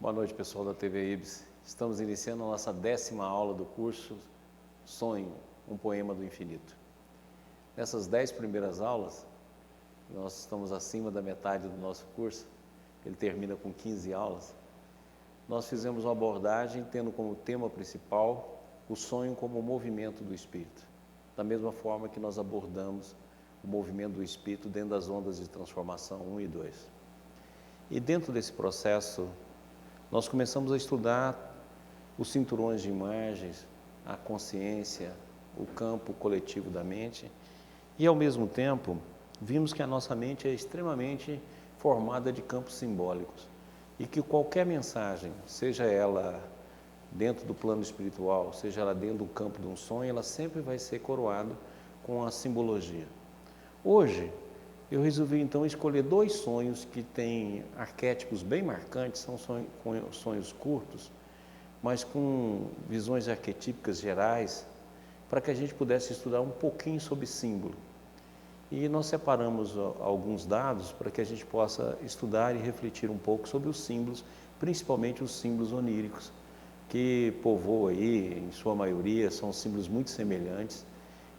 Boa noite, pessoal da TV Ibis. Estamos iniciando a nossa 10ª aula do curso Sonho, um poema do infinito. Nessas 10 primeiras aulas, nós estamos acima da metade do nosso curso, ele termina com 15 aulas. Nós fizemos uma abordagem tendo como tema principal o sonho como movimento do espírito, da mesma forma que nós abordamos o movimento do espírito dentro das ondas de transformação 1 e 2. E dentro desse processo, nós começamos a estudar os cinturões de imagens, a consciência, o campo coletivo da mente e, ao mesmo tempo, vimos que a nossa mente é extremamente formada de campos simbólicos e que qualquer mensagem, seja ela dentro do plano espiritual, seja ela dentro do campo de um sonho, ela sempre vai ser coroada com a simbologia. Hoje, eu resolvi então escolher 2 sonhos que têm arquétipos bem marcantes, são sonhos curtos, mas com visões arquetípicas gerais, para que a gente pudesse estudar um pouquinho sobre símbolo. E nós separamos alguns dados para que a gente possa estudar e refletir um pouco sobre os símbolos, principalmente os símbolos oníricos, que povoam aí, em sua maioria, são símbolos muito semelhantes,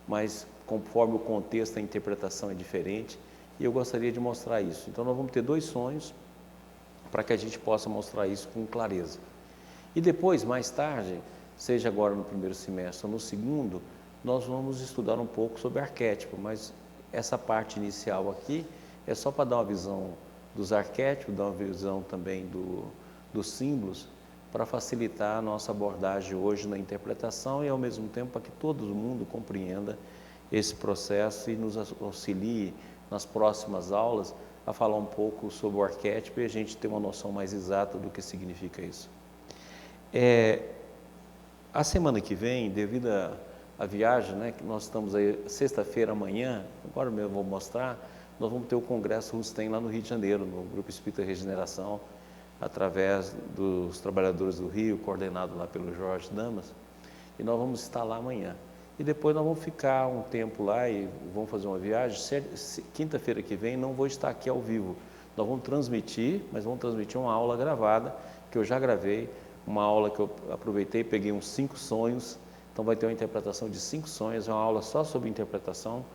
mas conforme o contexto, a interpretação é diferente. E eu gostaria de mostrar isso. Então, nós vamos ter 2 sonhos para que a gente possa mostrar isso com clareza. E depois, mais tarde, seja agora no primeiro semestre ou no segundo, nós vamos estudar um pouco sobre arquétipo, mas essa parte inicial aqui é só para dar uma visão dos arquétipos, dar uma visão também dos símbolos, para facilitar a nossa abordagem hoje na interpretação e, ao mesmo tempo, para que todo mundo compreenda esse processo e nos auxilie nas próximas aulas a falar um pouco sobre o arquétipo e a gente ter uma noção mais exata do que significa isso. A semana que vem, devido à viagem, né, que nós estamos aí sexta-feira amanhã, agora mesmo vou mostrar, nós vamos ter o Congresso Rustem lá no Rio de Janeiro, no Grupo Espírita Regeneração, através dos trabalhadores do Rio, coordenado lá pelo Jorge Damas, e nós vamos estar lá amanhã. E depois nós vamos ficar um tempo lá e vamos fazer uma viagem. Quinta-feira que vem não vou estar aqui ao vivo. Nós vamos transmitir, mas vamos transmitir uma aula gravada, que eu já gravei, uma aula que eu aproveitei, peguei uns 5 sonhos, então vai ter uma interpretação de 5 sonhos, é uma aula só sobre interpretação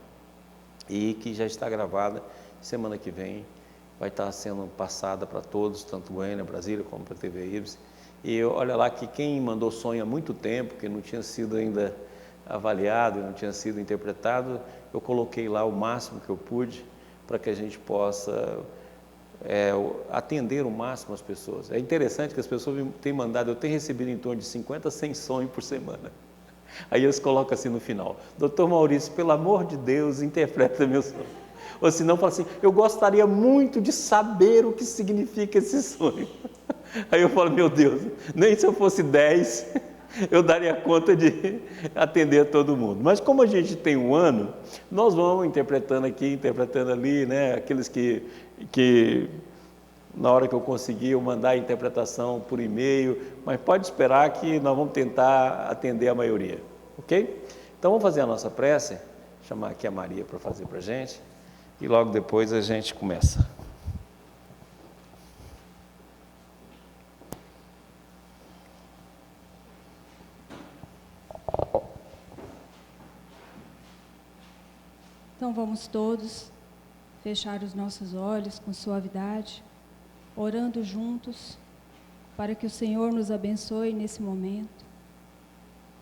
e que já está gravada. Semana que vem vai estar sendo passada para todos, tanto Goiânia, Brasília, como para a TV Ibis. E olha lá que quem mandou sonho há muito tempo, que não tinha sido ainda avaliado, não tinha sido interpretado, eu coloquei lá o máximo que eu pude para que a gente possa atender o máximo as pessoas. É interessante que as pessoas têm mandado, eu tenho recebido em torno de 50 a 100 sonhos por semana. Aí eles colocam assim no final: Doutor Maurício, pelo amor de Deus, interpreta meu sonho. Ou se não, fala assim: eu gostaria muito de saber o que significa esse sonho. Aí eu falo: meu Deus, nem se eu fosse 10... eu daria conta de atender todo mundo. Mas como a gente tem um ano, nós vamos interpretando aqui, interpretando ali, né? Aqueles que na hora que eu conseguir eu mandar a interpretação por e-mail, mas pode esperar que nós vamos tentar atender a maioria, ok? Então vamos fazer a nossa prece, chamar aqui a Maria para fazer para a gente, e logo depois a gente começa. Então vamos todos fechar os nossos olhos com suavidade, orando juntos para que o Senhor nos abençoe nesse momento,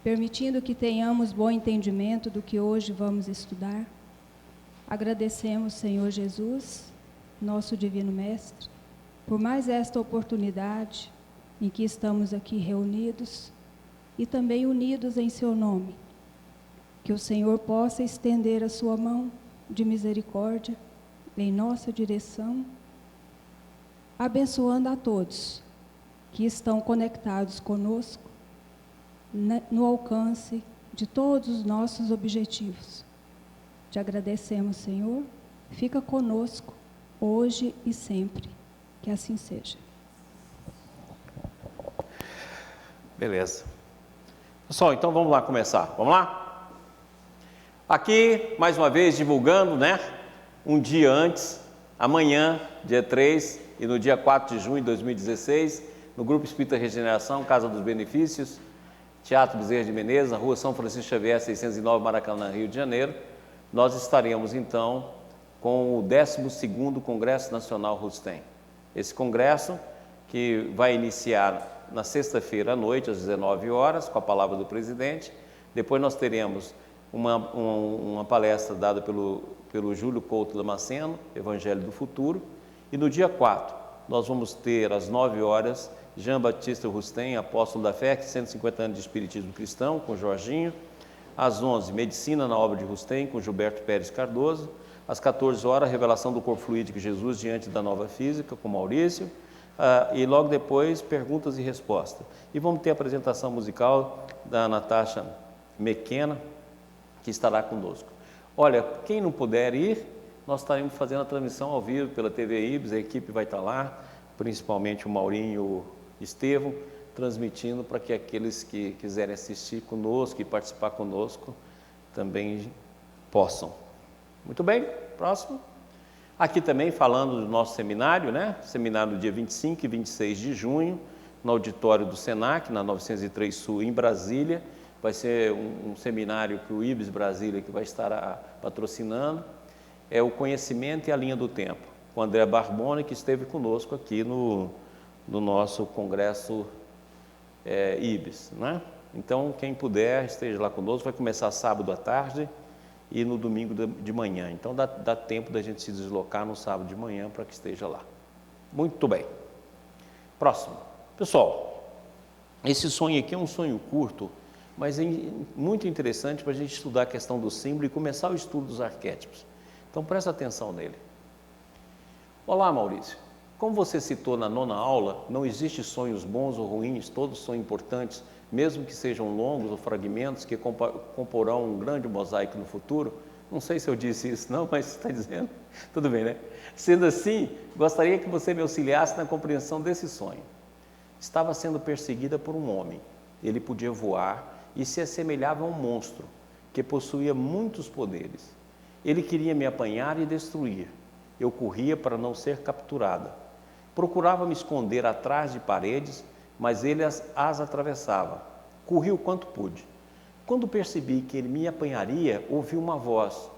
permitindo que tenhamos bom entendimento do que hoje vamos estudar. Agradecemos, Senhor Jesus, nosso Divino Mestre, por mais esta oportunidade em que estamos aqui reunidos e também unidos em Seu nome. Que o Senhor possa estender a sua mão de misericórdia em nossa direção, abençoando a todos que estão conectados conosco no alcance de todos os nossos objetivos. Te agradecemos, Senhor. Fica conosco hoje e sempre. Que assim seja. Beleza. Pessoal, então vamos lá começar. Vamos lá? Aqui, mais uma vez, divulgando, né? Um dia antes, amanhã, dia 3, e no dia 4 de junho de 2016, no Grupo Espírita Regeneração, Casa dos Benefícios, Teatro Bezerra de Menezes, na Rua São Francisco Xavier, 609, Maracanã, Rio de Janeiro. Nós estaremos, então, com o 12º Congresso Nacional Rustem. Esse congresso que vai iniciar na sexta-feira à noite, às 19 horas, com a palavra do presidente. Depois nós teremos uma palestra dada pelo Júlio Couto Damasceno, Evangelho do Futuro. E no dia 4, nós vamos ter, às 9 horas, Jean Batista Rustem, Apóstolo da Fé, 150 anos de Espiritismo Cristão, com Jorginho. Às 11, Medicina na Obra de Rustem, com Gilberto Pérez Cardoso. Às 14 horas, Revelação do Corpo Fluídico de Jesus diante da Nova Física, com Maurício. E logo depois, Perguntas e Respostas. E vamos ter a apresentação musical da Natasha Mequena, que estará conosco. Olha, quem não puder ir, nós estaremos fazendo a transmissão ao vivo pela TV Ibis, a equipe vai estar lá, principalmente o Maurinho e o Estevão, transmitindo para que aqueles que quiserem assistir conosco e participar conosco também possam. Muito bem, próximo. Aqui também falando do nosso seminário, né? Seminário dia 25 e 26 de junho, no auditório do Senac, na 903 Sul, em Brasília. Vai ser um seminário que o Ibis Brasília que vai estar patrocinando. É o Conhecimento e a Linha do Tempo, com o André Barbone, que esteve conosco aqui no nosso congresso Ibis, né? Então, quem puder, esteja lá conosco. Vai começar sábado à tarde e no domingo de manhã. Então, dá tempo da gente se deslocar no sábado de manhã para que esteja lá. Muito bem. Próximo. Pessoal, esse sonho aqui é um sonho curto, mas é muito interessante para a gente estudar a questão do símbolo e começar o estudo dos arquétipos. Então, presta atenção nele. Olá, Maurício. Como você citou na 9ª aula, não existe sonhos bons ou ruins, todos são importantes, mesmo que sejam longos ou fragmentos que comporão um grande mosaico no futuro. Não sei se eu disse isso não, mas você está dizendo. Tudo bem, né? Sendo assim, gostaria que você me auxiliasse na compreensão desse sonho. Estava sendo perseguida por um homem. Ele podia voar e se assemelhava a um monstro, que possuía muitos poderes. Ele queria me apanhar e destruir. Eu corria para não ser capturada. Procurava me esconder atrás de paredes, mas ele as atravessava. Corri o quanto pude. Quando percebi que ele me apanharia, ouvi uma voz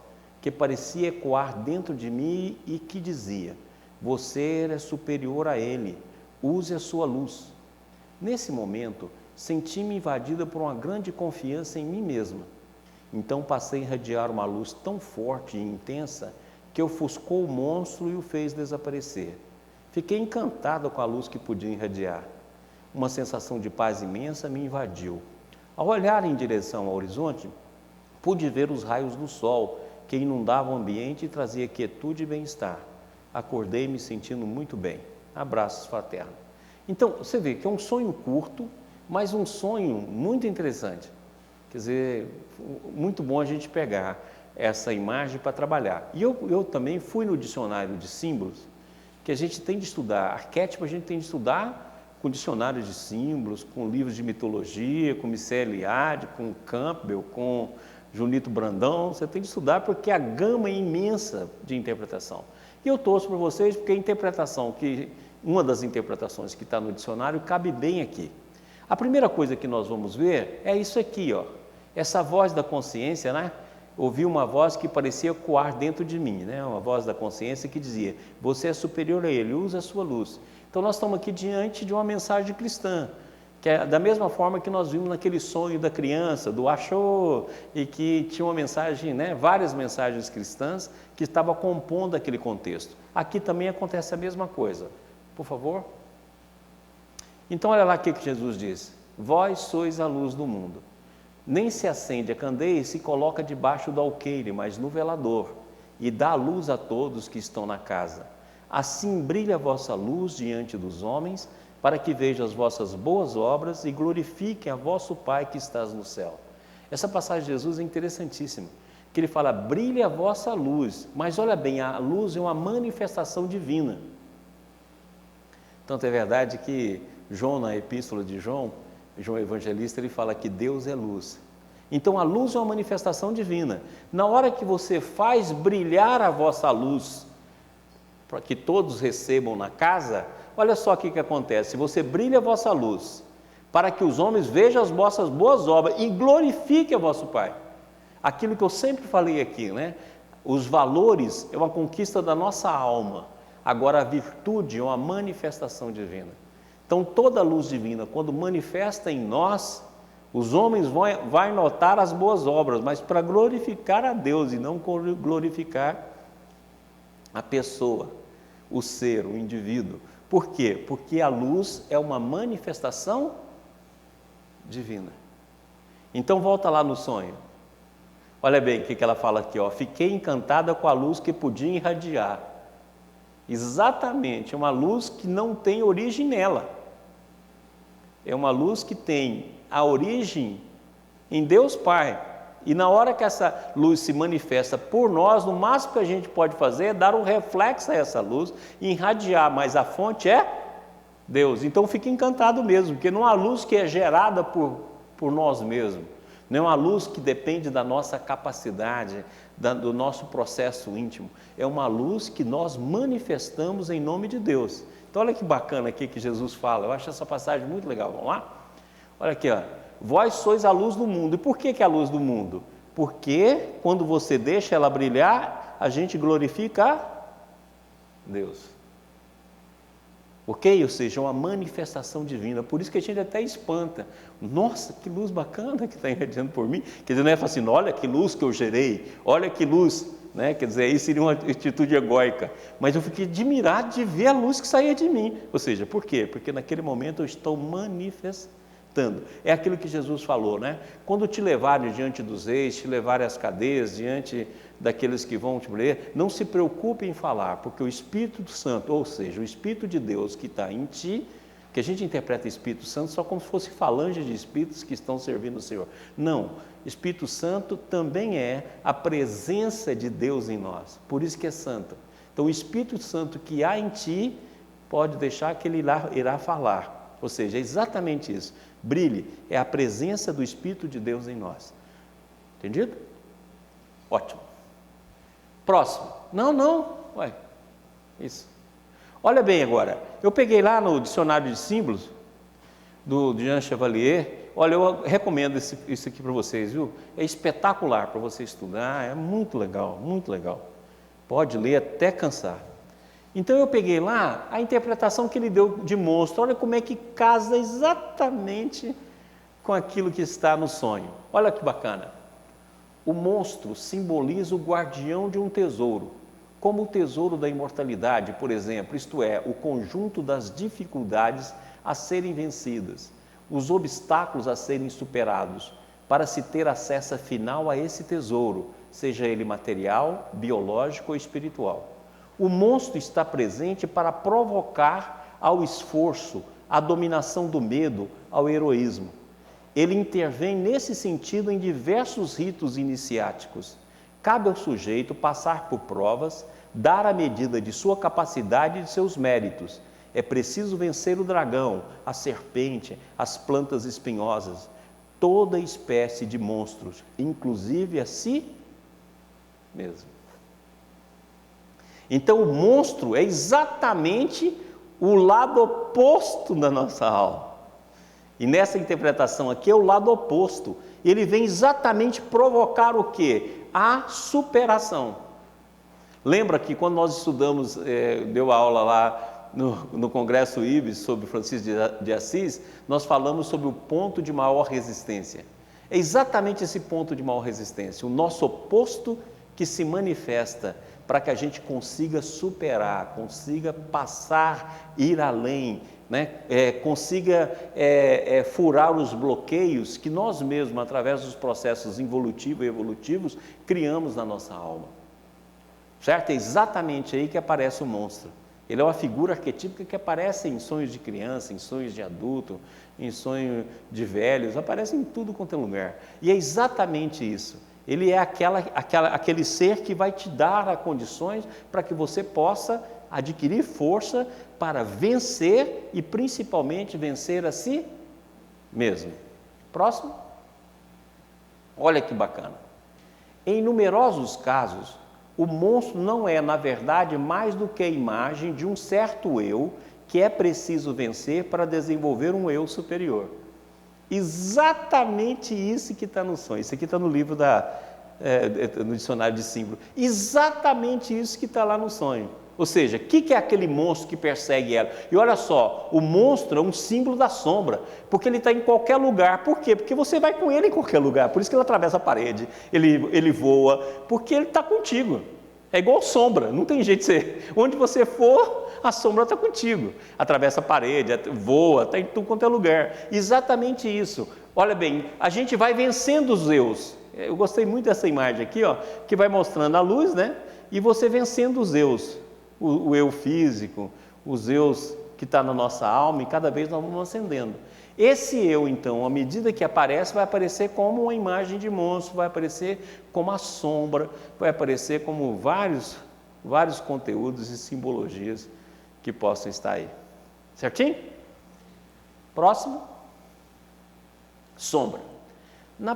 que parecia ecoar dentro de mim e que dizia: você é superior a ele, use a sua luz. Nesse momento, senti-me invadida por uma grande confiança em mim mesma. Então passei a irradiar uma luz tão forte e intensa que ofuscou o monstro e o fez desaparecer. Fiquei encantada com a luz que podia irradiar. Uma sensação de paz imensa me invadiu. Ao olhar em direção ao horizonte, pude ver os raios do sol que inundavam o ambiente e trazia quietude e bem-estar. Acordei me sentindo muito bem. Abraços fraternos. Então, você vê que é um sonho curto, mas um sonho muito interessante. Quer dizer, muito bom a gente pegar essa imagem para trabalhar. E eu também fui no dicionário de símbolos, que a gente tem de estudar. Arquétipo a gente tem de estudar com dicionários de símbolos, com livros de mitologia, com Michel Eliade, com Campbell, com Junito Brandão. Você tem de estudar porque a gama é imensa de interpretação. E eu torço para vocês porque a interpretação, uma das interpretações que está no dicionário, cabe bem aqui. A primeira coisa que nós vamos ver é isso aqui, ó. Essa voz da consciência, né? Ouvi uma voz que parecia ecoar dentro de mim, né? Uma voz da consciência que dizia: você é superior a ele, use a sua luz. Então nós estamos aqui diante de uma mensagem cristã, que é da mesma forma que nós vimos naquele sonho da criança, do achou, e que tinha uma mensagem, né? Várias mensagens cristãs que estavam compondo aquele contexto. Aqui também acontece a mesma coisa. Por favor. Então olha lá o que Jesus diz: vós sois a luz do mundo. Nem se acende a candeia e se coloca debaixo do alqueire, mas no velador, e dá luz a todos que estão na casa. Assim brilha a vossa luz diante dos homens, para que vejam as vossas boas obras e glorifiquem a vosso Pai que estás no céu. Essa passagem de Jesus é interessantíssima, que ele fala: brilha a vossa luz, mas olha bem, a luz é uma manifestação divina. Tanto é verdade que João, na epístola de João Evangelista, ele fala que Deus é luz. Então a luz é uma manifestação divina. Na hora que você faz brilhar a vossa luz, para que todos recebam na casa, Olha só o que acontece: você brilha a vossa luz, para que os homens vejam as vossas boas obras e glorifiquem a vosso Pai. Aquilo que eu sempre falei aqui, né? Os valores é uma conquista da nossa alma, agora a virtude é uma manifestação divina. Então toda a luz divina, quando manifesta em nós, os homens vão notar as boas obras, mas para glorificar a Deus e não glorificar a pessoa, o ser, o indivíduo. Por quê? Porque a luz é uma manifestação divina. Então volta lá no sonho. Olha bem o que ela fala aqui, ó. Fiquei encantada com a luz que podia irradiar. Exatamente, é uma luz que não tem origem nela. É uma luz que tem a origem em Deus Pai. E na hora que essa luz se manifesta por nós, no máximo que a gente pode fazer é dar um reflexo a essa luz e irradiar, mas a fonte é Deus. Então fique encantado mesmo, porque não é uma luz que é gerada por nós mesmos, não é uma luz que depende da nossa capacidade, do nosso processo íntimo, é uma luz que nós manifestamos em nome de Deus. Então olha que bacana aqui que Jesus fala, eu acho essa passagem muito legal, vamos lá? Olha aqui, ó. Vós sois a luz do mundo. E por que a luz do mundo? Porque quando você deixa ela brilhar, a gente glorifica a Deus. Ok? Ou seja, uma manifestação divina. Por isso que a gente até espanta. Nossa, que luz bacana que está irradiando por mim. Quer dizer, não é assim, olha que luz que eu gerei, olha que luz, né? Quer dizer, isso seria uma atitude egóica. Mas eu fiquei admirado de ver a luz que saía de mim. Ou seja, por quê? Porque naquele momento eu estou manifestando. É aquilo que Jesus falou, né? Quando te levarem diante dos reis, te levarem às cadeias, diante daqueles que vão te ler, não se preocupe em falar, porque o Espírito Santo, ou seja, o Espírito de Deus que está em ti, que a gente interpreta Espírito Santo só como se fosse falange de espíritos que estão servindo o Senhor. Não, Espírito Santo também é a presença de Deus em nós, por isso que é santo. Então o Espírito Santo que há em ti, pode deixar que ele irá falar, ou seja, é exatamente isso. Brilhe, é a presença do Espírito de Deus em nós. Entendido? Ótimo. Próximo. Não. Ué, isso. Olha bem agora. Eu peguei lá no dicionário de símbolos do Jean Chevalier. Olha, eu recomendo isso aqui para vocês, viu? É espetacular para você estudar. É muito legal, muito legal. Pode ler até cansar. Então eu peguei lá a interpretação que ele deu de monstro, olha como é que casa exatamente com aquilo que está no sonho. Olha que bacana. O monstro simboliza o guardião de um tesouro, como o tesouro da imortalidade, por exemplo, isto é, o conjunto das dificuldades a serem vencidas, os obstáculos a serem superados, para se ter acesso final a esse tesouro, seja ele material, biológico ou espiritual. O monstro está presente para provocar ao esforço, à dominação do medo, ao heroísmo. Ele intervém nesse sentido em diversos ritos iniciáticos. Cabe ao sujeito passar por provas, dar a medida de sua capacidade e de seus méritos. É preciso vencer o dragão, a serpente, as plantas espinhosas, toda espécie de monstros, inclusive a si mesmo. Então o monstro é exatamente o lado oposto da nossa alma. E nessa interpretação aqui é o lado oposto. Ele vem exatamente provocar o quê? A superação. Lembra que quando nós estudamos, deu aula lá no Congresso IBES sobre Francisco de Assis, nós falamos sobre o ponto de maior resistência. É exatamente esse ponto de maior resistência, o nosso oposto que se manifesta para que a gente consiga superar, consiga passar, ir além, né? Consiga furar os bloqueios que nós mesmos, através dos processos involutivos e evolutivos, criamos na nossa alma. Certo? É exatamente aí que aparece o monstro. Ele é uma figura arquetípica que aparece em sonhos de criança, em sonhos de adulto, em sonhos de velhos, aparece em tudo quanto é lugar. E é exatamente isso. Ele é aquele ser que vai te dar as condições para que você possa adquirir força para vencer e principalmente vencer a si mesmo. Próximo. Olha que bacana. Em numerosos casos, o monstro não é, na verdade, mais do que a imagem de um certo eu que é preciso vencer para desenvolver um eu superior. Exatamente isso que está no sonho. Isso aqui está no livro no dicionário de símbolo. Exatamente isso que está lá no sonho. Ou seja, o que é aquele monstro que persegue ela? E olha só, o monstro é um símbolo da sombra, porque ele está em qualquer lugar. Por quê? Porque você vai com ele em qualquer lugar. Por isso que ele atravessa a parede, ele voa, porque ele está contigo. É igual sombra, não tem jeito de ser. Onde você for, a sombra está contigo. Atravessa a parede, voa, está em tudo quanto é lugar. Exatamente isso. Olha bem, a gente vai vencendo os eus. Eu gostei muito dessa imagem aqui, ó, que vai mostrando a luz, né? E você vencendo os eus. O eu físico, os eus que está na nossa alma, e cada vez nós vamos ascendendo. Esse eu, então, à medida que aparece, vai aparecer como uma imagem de monstro, vai aparecer como a sombra, vai aparecer como vários conteúdos e simbologias que possam estar aí. Certinho? Próximo. Sombra. Na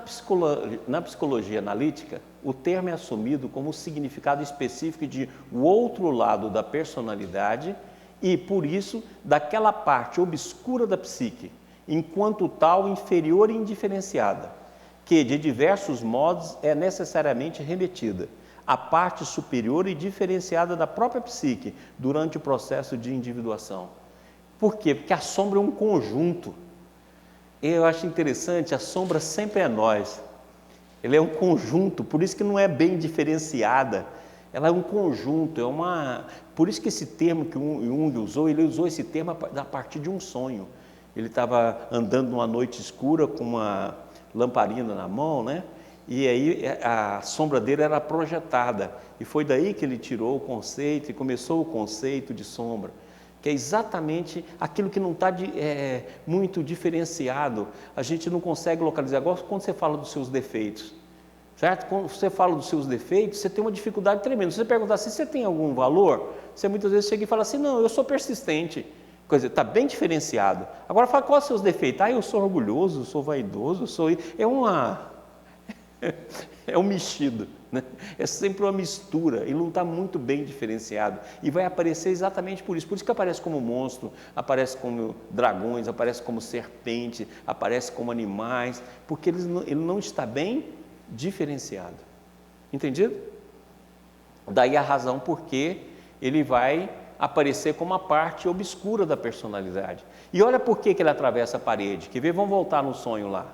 psicologia analítica, o termo é assumido como o significado específico de o outro lado da personalidade e, por isso, daquela parte obscura da psique, enquanto tal inferior e indiferenciada, que, de diversos modos, é necessariamente remetida à parte superior e diferenciada da própria psique durante o processo de individuação. Por quê? Porque a sombra é um conjunto. Eu acho interessante, a sombra sempre é nós. Ela é um conjunto, por isso que não é bem diferenciada. Ela é um conjunto, por isso que esse termo que Jung usou, ele usou esse termo a partir de um sonho. Ele estava andando numa noite escura com uma lamparina na mão, né? E aí a sombra dele era projetada. E foi daí que ele tirou o conceito e começou o conceito de sombra, que é exatamente aquilo que não está muito diferenciado, a gente não consegue localizar. Agora, quando você fala dos seus defeitos, certo? Quando você fala dos seus defeitos, você tem uma dificuldade tremenda. Se você perguntar se você tem algum valor, você muitas vezes chega e fala assim, não, eu sou persistente. Quer dizer, está bem diferenciado. Agora, fala quais são os seus defeitos? Eu sou orgulhoso, eu sou vaidoso, é um mexido, né? É sempre uma mistura, ele não está muito bem diferenciado e vai aparecer exatamente por isso que aparece como monstro, aparece como dragões, aparece como serpente, aparece como animais, porque ele não está bem diferenciado, entendido? Daí a razão porque ele vai aparecer como a parte obscura da personalidade. E olha por que ele atravessa a parede, quer ver? Vamos voltar no sonho lá.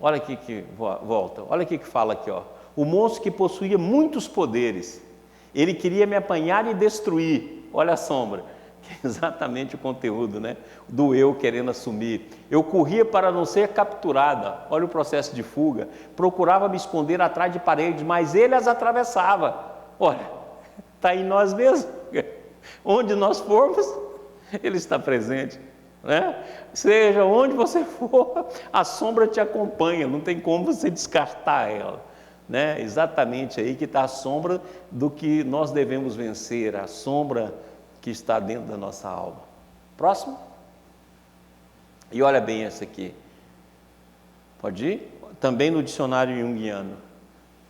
Olha aqui que volta, olha aqui que fala aqui, ó. O monstro que possuía muitos poderes, ele queria me apanhar e destruir. Olha a sombra, que é exatamente o conteúdo, né? Do eu querendo assumir. Eu corria para não ser capturada, olha o processo de fuga, procurava me esconder atrás de paredes, mas ele as atravessava. Olha, está em nós mesmos, onde nós formos, ele está presente. Né? Seja onde você for, a sombra te acompanha, não tem como você descartar ela, né? Exatamente aí que está a sombra do que nós devemos vencer, a sombra que está dentro da nossa alma. Próximo. E olha bem essa aqui, pode ir? Também no dicionário junguiano,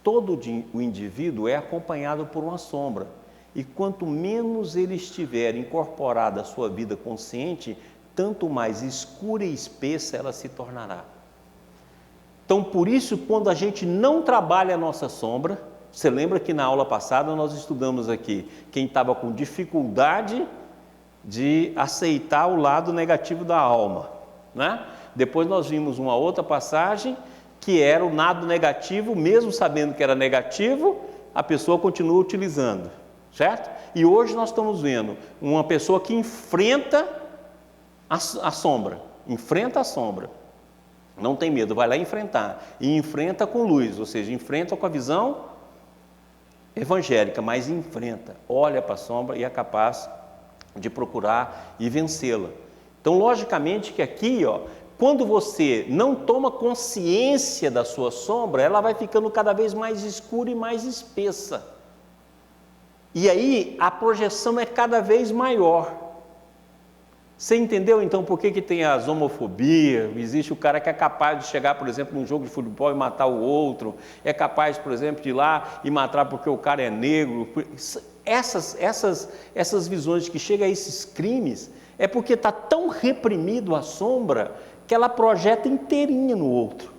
todo o indivíduo é acompanhado por uma sombra, e quanto menos ele estiver incorporado à sua vida consciente, tanto mais escura e espessa ela se tornará. Então, por isso, quando a gente não trabalha a nossa sombra, você lembra que na aula passada nós estudamos aqui, quem estava com dificuldade de aceitar o lado negativo da alma, né? Depois nós vimos uma outra passagem, que era o lado negativo, mesmo sabendo que era negativo, a pessoa continua utilizando, certo? E hoje nós estamos vendo uma pessoa que enfrenta a sombra, enfrenta a sombra, não tem medo, vai lá enfrentar, e enfrenta com luz, ou seja, enfrenta com a visão evangélica, mas enfrenta, olha para a sombra e é capaz de procurar e vencê-la. Então, logicamente que aqui, ó, quando você não toma consciência da sua sombra, ela vai ficando cada vez mais escura e mais espessa, e aí a projeção é cada vez maior. Você entendeu então por que tem as homofobias? Existe o cara que é capaz de chegar, por exemplo, num jogo de futebol e matar o outro, é capaz, por exemplo, de ir lá e matar porque o cara é negro. essas visões que chegam a esses crimes, é porque está tão reprimido a sombra que ela projeta inteirinha no outro.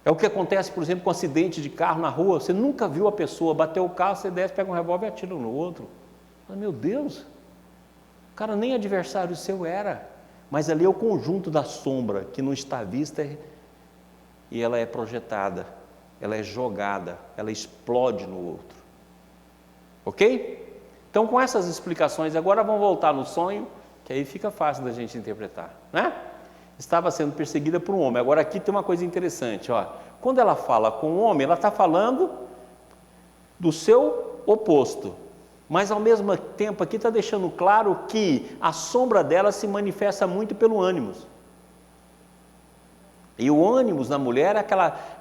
É o que acontece, por exemplo, com um acidente de carro na rua. Você nunca viu a pessoa bater o carro, você desce, pega um revólver e atira no outro. Mas, meu Deus, o cara nem adversário seu era. Mas ali é o conjunto da sombra que não está vista e ela é projetada, ela é jogada, ela explode no outro. Ok? Então, com essas explicações, agora vamos voltar no sonho, que aí fica fácil da gente interpretar, né? Estava sendo perseguida por um homem. Agora aqui tem uma coisa interessante, ó. Quando ela fala com o homem, ela está falando do seu oposto. Mas ao mesmo tempo aqui está deixando claro que a sombra dela se manifesta muito pelo ânimos. E o ânimos na mulher é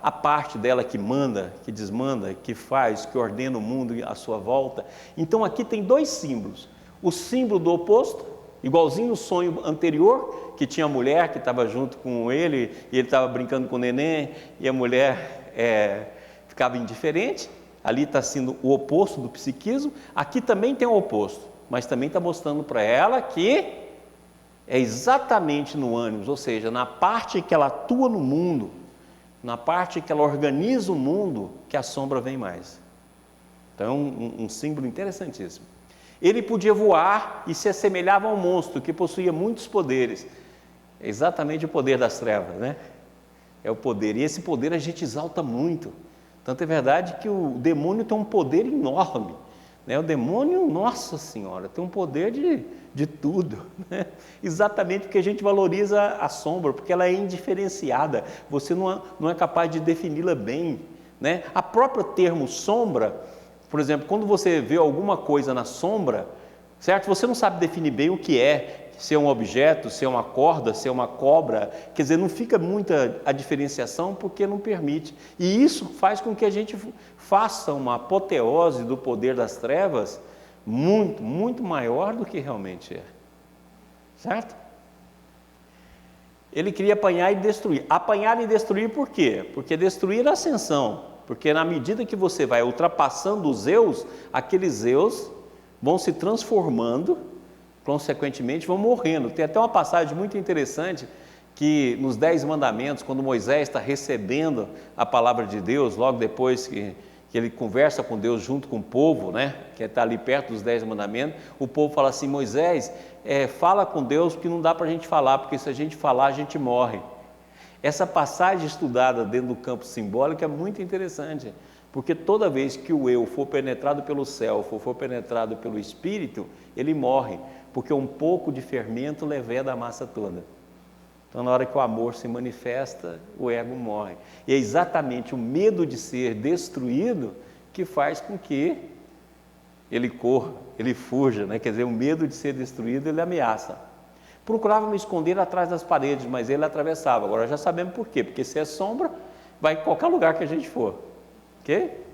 a parte dela que manda, que desmanda, que faz, que ordena o mundo à sua volta. Então aqui tem dois símbolos. O símbolo do oposto, igualzinho no sonho anterior, que tinha a mulher que estava junto com ele, e ele estava brincando com o neném, e a mulher ficava indiferente. Ali está sendo o oposto do psiquismo. Aqui também tem o oposto, mas também está mostrando para ela que é exatamente no ânimos, ou seja, na parte que ela atua no mundo, na parte que ela organiza o mundo, que a sombra vem mais. Então, um símbolo interessantíssimo. Ele podia voar e se assemelhava a um monstro que possuía muitos poderes. É exatamente o poder das trevas, né? É o poder, e esse poder a gente exalta muito. Tanto é verdade que o demônio tem um poder enorme, né? O demônio, nossa senhora, tem um poder de tudo, né? Exatamente porque a gente valoriza a sombra, porque ela é indiferenciada, você não é capaz de defini-la bem, né? A próprio termo sombra, por exemplo, quando você vê alguma coisa na sombra, certo? Você não sabe definir bem o que é, se é um objeto, se é uma corda, se é uma cobra, quer dizer, não fica muita a diferenciação porque não permite. E isso faz com que a gente faça uma apoteose do poder das trevas muito, muito maior do que realmente é. Certo? Ele queria apanhar e destruir. Apanhar e destruir por quê? Porque destruir a ascensão. Porque na medida que você vai ultrapassando os eus, aqueles eus vão se transformando, consequentemente vão morrendo. Tem até uma passagem muito interessante que nos 10 mandamentos, quando Moisés está recebendo a palavra de Deus, logo depois que ele conversa com Deus junto com o povo, né, que está ali perto dos 10 mandamentos, o povo fala assim: Moisés, fala com Deus, porque não dá para a gente falar, porque se a gente falar a gente morre. Essa passagem estudada dentro do campo simbólico é muito interessante, porque toda vez que o eu for penetrado pelo self, for penetrado pelo espírito, ele morre, porque um pouco de fermento leveda a massa toda. Então, na hora que o amor se manifesta, o ego morre. E é exatamente o medo de ser destruído que faz com que ele corra, ele fuja, né? Quer dizer, o medo de ser destruído, ele ameaça. Procurava me esconder atrás das paredes, mas ele atravessava. Agora já sabemos por quê, porque se é sombra, vai em qualquer lugar que a gente for. Ok?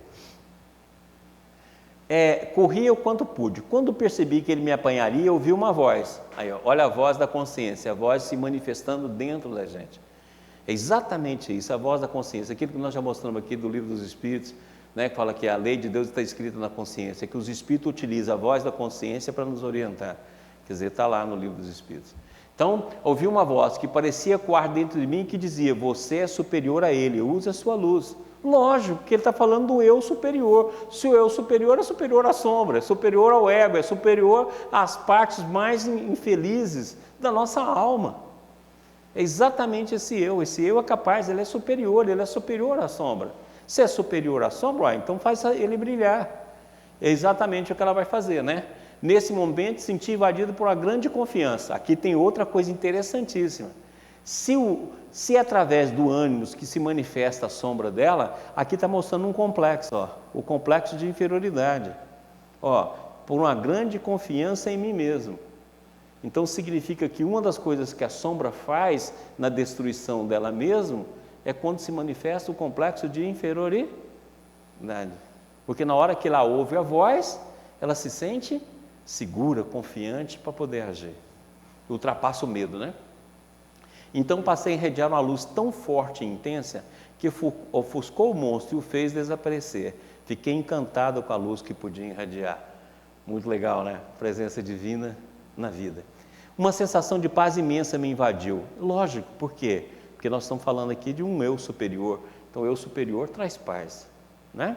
Corria o quanto pude. Quando percebi que ele me apanharia, eu ouvi uma voz. Aí, ó, olha a voz da consciência, a voz se manifestando dentro da gente. É exatamente isso, a voz da consciência. Aquilo que nós já mostramos aqui do Livro dos Espíritos, né, que fala que a lei de Deus está escrita na consciência, que os Espíritos utilizam a voz da consciência para nos orientar. Quer dizer, está lá no Livro dos Espíritos. Então, ouvi uma voz que parecia ecoar dentro de mim que dizia: você é superior a ele, use a sua luz. Lógico que ele está falando do eu superior. Se o eu superior é superior à sombra, é superior ao ego, é superior às partes mais infelizes da nossa alma. É exatamente esse eu é capaz, ele é superior à sombra. Se é superior à sombra, então faz ele brilhar. É exatamente o que ela vai fazer, né? Nesse momento, senti invadido por uma grande confiança. Aqui tem outra coisa interessantíssima. Se é através do ânimos que se manifesta a sombra dela, aqui está mostrando um complexo, ó, o complexo de inferioridade. Ó, por uma grande confiança em mim mesmo. Então significa que uma das coisas que a sombra faz na destruição dela mesma é quando se manifesta o complexo de inferioridade. Porque na hora que ela ouve a voz, ela se sente segura, confiante para poder agir. Ultrapassa o medo, né? Então passei a irradiar uma luz tão forte e intensa que ofuscou o monstro e o fez desaparecer. Fiquei encantado com a luz que podia irradiar. Muito legal, né? Presença divina na vida. Uma sensação de paz imensa me invadiu. Lógico, por quê? Porque nós estamos falando aqui de um eu superior. Então, o eu superior traz paz, né?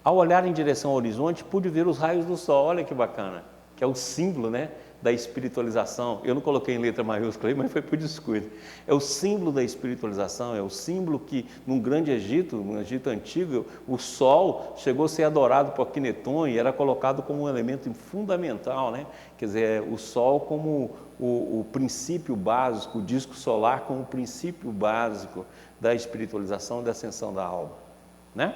Ao olhar em direção ao horizonte, pude ver os raios do sol. Olha que bacana, que é o símbolo, né, da espiritualização. Eu não coloquei em letra maiúscula aí, mas foi por descuido. É o símbolo da espiritualização, é o símbolo que no Grande Egito, no Egito Antigo, o sol chegou a ser adorado por Akhenaton e era colocado como um elemento fundamental, né? Quer dizer, o sol como o princípio básico, o disco solar como o princípio básico da espiritualização e da ascensão da alma, né?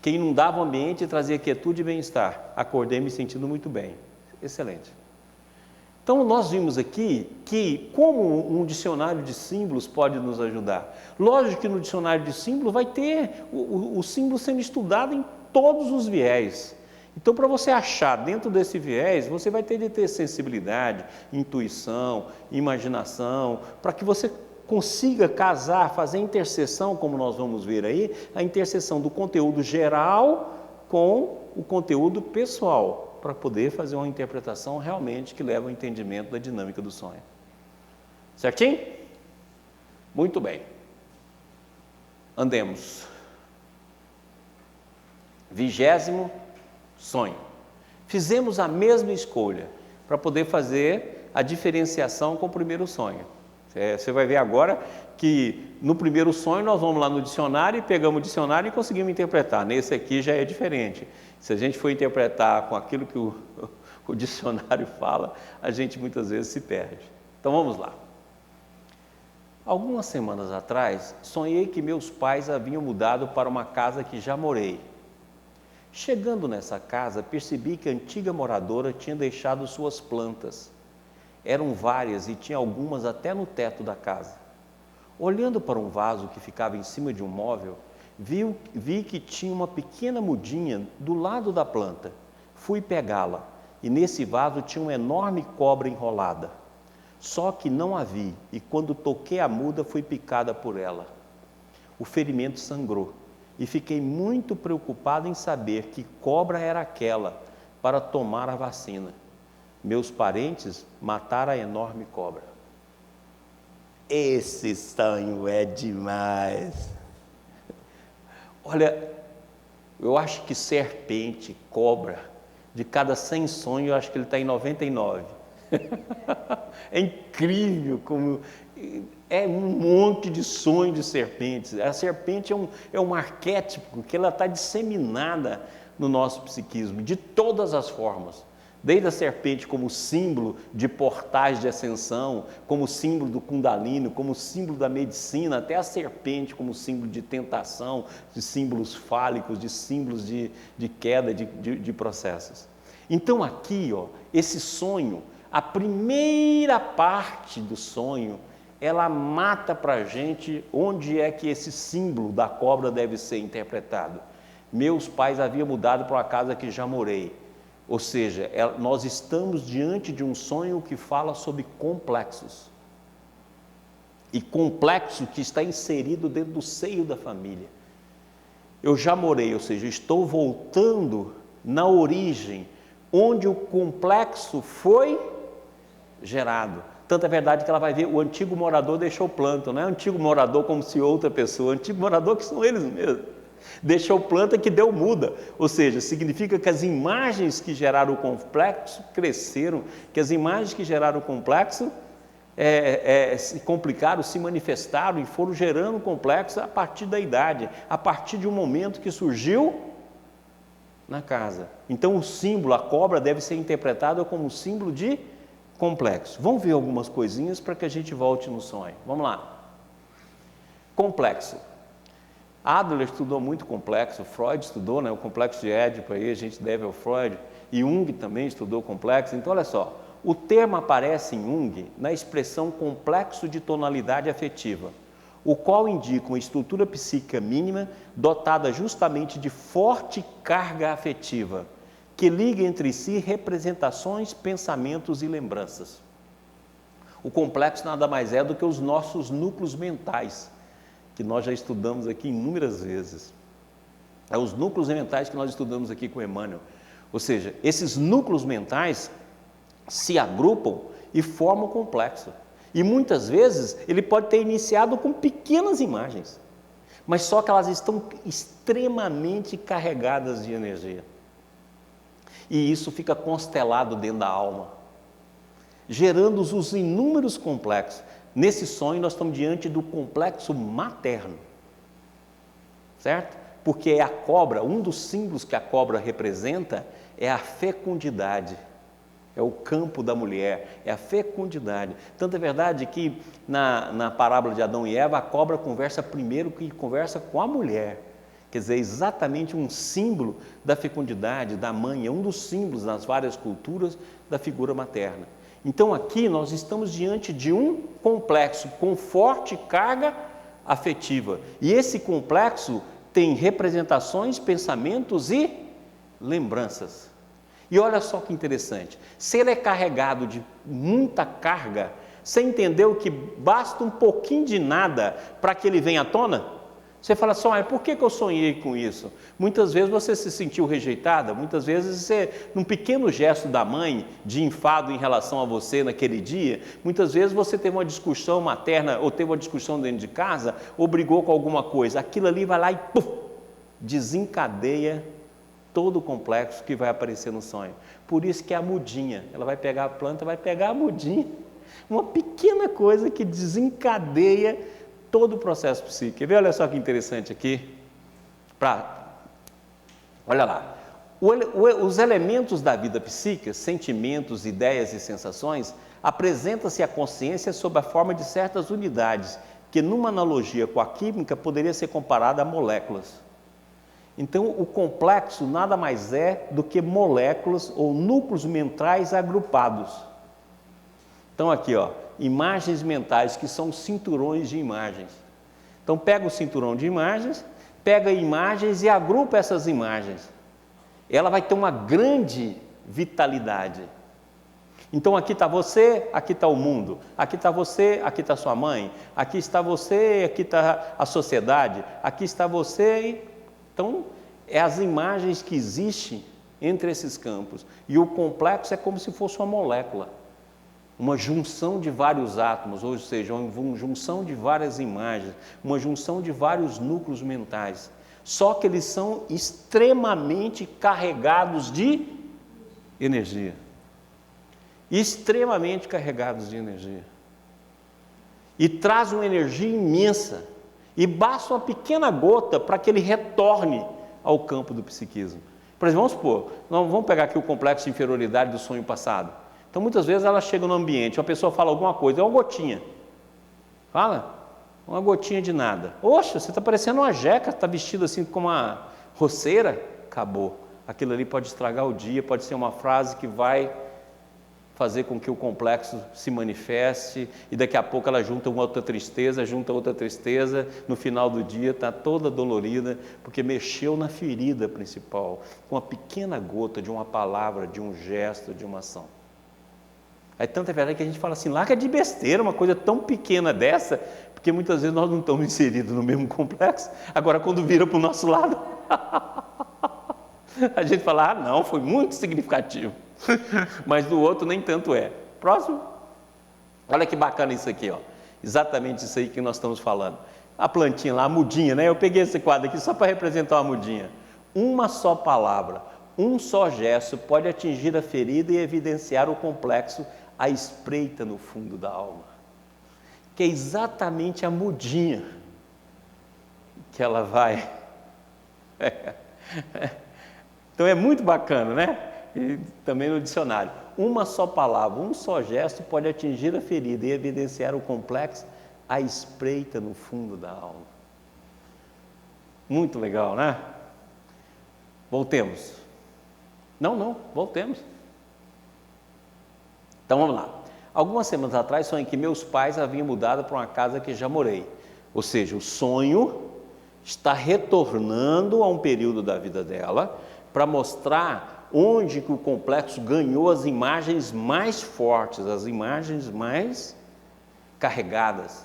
Que inundava o ambiente e trazia quietude e bem-estar. Acordei me sentindo muito bem. Excelente. Então, nós vimos aqui que como um dicionário de símbolos pode nos ajudar. Lógico que no dicionário de símbolos vai ter o símbolo sendo estudado em todos os viés. Então, para você achar dentro desse viés, você vai ter de ter sensibilidade, intuição, imaginação, para que você consiga casar, fazer interseção, como nós vamos ver aí, a interseção do conteúdo geral com o conteúdo pessoal, para poder fazer uma interpretação realmente que leva ao entendimento da dinâmica do sonho. Certinho? Muito bem. Andemos. 20º sonho. Fizemos a mesma escolha para poder fazer a diferenciação com o primeiro sonho. Você vai ver agora que no primeiro sonho nós vamos lá no dicionário e pegamos o dicionário e conseguimos interpretar. Nesse aqui já é diferente. Se a gente for interpretar com aquilo que o dicionário fala, a gente muitas vezes se perde. Então vamos lá. Algumas semanas atrás, sonhei que meus pais haviam mudado para uma casa que já morei. Chegando nessa casa, percebi que a antiga moradora tinha deixado suas plantas. Eram várias e tinha algumas até no teto da casa. Olhando para um vaso que ficava em cima de um móvel, vi que tinha uma pequena mudinha do lado da planta. Fui pegá-la e nesse vaso tinha uma enorme cobra enrolada. Só que não a vi e quando toquei a muda fui picada por ela. O ferimento sangrou e fiquei muito preocupado em saber que cobra era aquela para tomar a vacina. Meus parentes mataram a enorme cobra. Esse sonho é demais. Olha, eu acho que serpente, cobra, de cada 100 sonhos, eu acho que ele está em 99. É incrível como é um monte de sonho de serpentes. A serpente é um arquétipo que ela está disseminada no nosso psiquismo, de todas as formas. Desde a serpente como símbolo de portais de ascensão, como símbolo do Kundalini, como símbolo da medicina, até a serpente como símbolo de tentação, de símbolos fálicos, de símbolos de queda de processos. Então aqui, ó, esse sonho, a primeira parte do sonho, ela mata para a gente onde é que esse símbolo da cobra deve ser interpretado. Meus pais haviam mudado para uma casa que já morei. Ou seja, nós estamos diante de um sonho que fala sobre complexos. E complexo que está inserido dentro do seio da família. Eu já morei, ou seja, estou voltando na origem, onde o complexo foi gerado. Tanto é verdade que ela vai ver, o antigo morador deixou planta, não é antigo morador como se outra pessoa, antigo morador que são eles mesmos. Deixou planta que deu muda, ou seja, significa que as imagens que geraram o complexo cresceram, que as imagens que geraram o complexo se complicaram, se manifestaram e foram gerando complexo a partir da idade, a partir de um momento que surgiu na casa. Então o símbolo, a cobra, deve ser interpretada como um símbolo de complexo. Vamos ver algumas coisinhas para que a gente volte no sonho. Vamos lá. Complexo. Adler estudou muito complexo, Freud estudou, né, o complexo de Édipo, aí a gente deve ao Freud, e Jung também estudou complexo. Então, olha só, o termo aparece em Jung na expressão complexo de tonalidade afetiva, o qual indica uma estrutura psíquica mínima dotada justamente de forte carga afetiva, que liga entre si representações, pensamentos e lembranças. O complexo nada mais é do que os nossos núcleos mentais, que nós já estudamos aqui inúmeras vezes. É os núcleos mentais que nós estudamos aqui com Emmanuel. Ou seja, esses núcleos mentais se agrupam e formam um complexo. E muitas vezes ele pode ter iniciado com pequenas imagens, mas só que elas estão extremamente carregadas de energia. E isso fica constelado dentro da alma, gerando os inúmeros complexos. Nesse sonho nós estamos diante do complexo materno, certo? Porque é a cobra, um dos símbolos que a cobra representa é a fecundidade, é o campo da mulher, é a fecundidade. Tanto é verdade que na parábola de Adão e Eva, a cobra conversa primeiro que conversa com a mulher. Quer dizer, exatamente um símbolo da fecundidade, da mãe, é um dos símbolos nas várias culturas da figura materna. Então aqui nós estamos diante de um complexo com forte carga afetiva. E esse complexo tem representações, pensamentos e lembranças. E olha só que interessante, se ele é carregado de muita carga, você entendeu que basta um pouquinho de nada para que ele venha à tona? Você fala assim, por que eu sonhei com isso? Muitas vezes você se sentiu rejeitada, muitas vezes você, num pequeno gesto da mãe, de enfado em relação a você naquele dia, muitas vezes você teve uma discussão materna, ou teve uma discussão dentro de casa, ou brigou com alguma coisa, aquilo ali vai lá e desencadeia todo o complexo que vai aparecer no sonho. Por isso que é a mudinha, ela vai pegar a planta, vai pegar a mudinha, uma pequena coisa que desencadeia todo o processo psíquico. Quer ver? Olha só que interessante aqui. Olha lá. Os elementos da vida psíquica, sentimentos, ideias e sensações, apresenta-se à consciência sob a forma de certas unidades, que numa analogia com a química poderia ser comparada a moléculas. Então, o complexo nada mais é do que moléculas ou núcleos mentais agrupados. Então aqui, imagens mentais, que são cinturões de imagens. Então pega o cinturão de imagens, pega imagens e agrupa essas imagens. Ela vai ter uma grande vitalidade. Então aqui está você, aqui está o mundo, aqui está você, aqui está sua mãe, aqui está você, aqui está a sociedade, aqui está você. Então, é as imagens que existem entre esses campos. E o complexo é como se fosse uma molécula, uma junção de vários átomos, ou seja, uma junção de várias imagens, uma junção de vários núcleos mentais. Só que eles são extremamente carregados de energia. Extremamente carregados de energia. E traz uma energia imensa. E basta uma pequena gota para que ele retorne ao campo do psiquismo. Por exemplo, vamos supor, vamos pegar aqui o complexo de inferioridade do sonho passado. Então, muitas vezes ela chega no ambiente, uma pessoa fala alguma coisa, é uma gotinha. Fala? Uma gotinha de nada. Oxa, você está parecendo uma jeca, está vestido assim como uma roceira. Acabou. Aquilo ali pode estragar o dia, pode ser uma frase que vai fazer com que o complexo se manifeste e daqui a pouco ela junta uma outra tristeza, no final do dia está toda dolorida, porque mexeu na ferida principal, com uma pequena gota de uma palavra, de um gesto, de uma ação. É tanta verdade que a gente fala assim, larga de besteira uma coisa tão pequena dessa, porque muitas vezes nós não estamos inseridos no mesmo complexo, agora quando vira para o nosso lado, a gente fala, não, foi muito significativo. Mas do outro nem tanto é. Próximo. Olha que bacana isso aqui, exatamente isso aí que nós estamos falando. A plantinha lá, a mudinha, né? Eu peguei esse quadro aqui só para representar uma mudinha. Uma só palavra, um só gesto pode atingir a ferida e evidenciar o complexo à espreita no fundo da alma. Que é exatamente a mudinha que ela vai. Então é muito bacana, né? E também no dicionário, uma só palavra, um só gesto pode atingir a ferida e evidenciar o complexo à espreita no fundo da alma. Muito legal, né? Voltemos. Voltemos. Então vamos lá. Algumas semanas atrás sonhei que meus pais haviam mudado para uma casa que já morei. Ou seja, o sonho está retornando a um período da vida dela para mostrar onde que o complexo ganhou as imagens mais fortes, as imagens mais carregadas,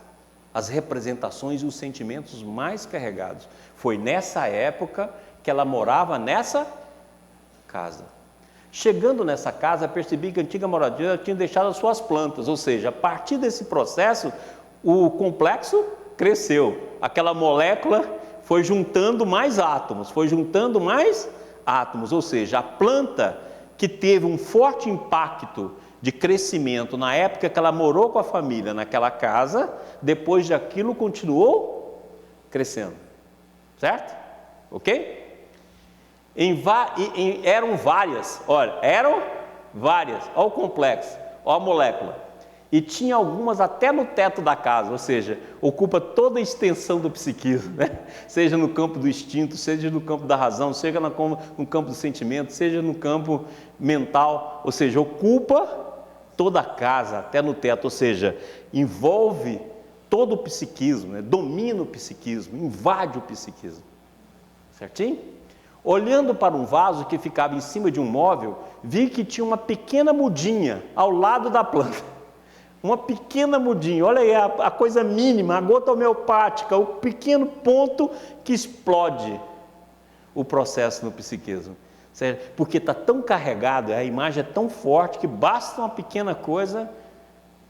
as representações e os sentimentos mais carregados. Foi nessa época que ela morava nessa casa. Chegando nessa casa, percebi que a antiga moradora tinha deixado as suas plantas, ou seja, a partir desse processo, o complexo cresceu. Aquela molécula foi juntando mais átomos, ou seja, a planta que teve um forte impacto de crescimento na época que ela morou com a família naquela casa, depois daquilo continuou crescendo, certo? Ok? Eram várias, olha o complexo, olha a molécula, e tinha algumas até no teto da casa, ou seja, ocupa toda a extensão do psiquismo, né? Seja no campo do instinto, seja no campo da razão, seja no campo do sentimento, seja no campo mental, ou seja, ocupa toda a casa, até no teto, ou seja, envolve todo o psiquismo, né? Domina o psiquismo, invade o psiquismo, certinho? Olhando para um vaso que ficava em cima de um móvel, vi que tinha uma pequena mudinha ao lado da planta. Uma pequena mudinha, olha aí a coisa mínima, a gota homeopática, o pequeno ponto que explode o processo no psiquismo. Porque está tão carregado, a imagem é tão forte que basta uma pequena coisa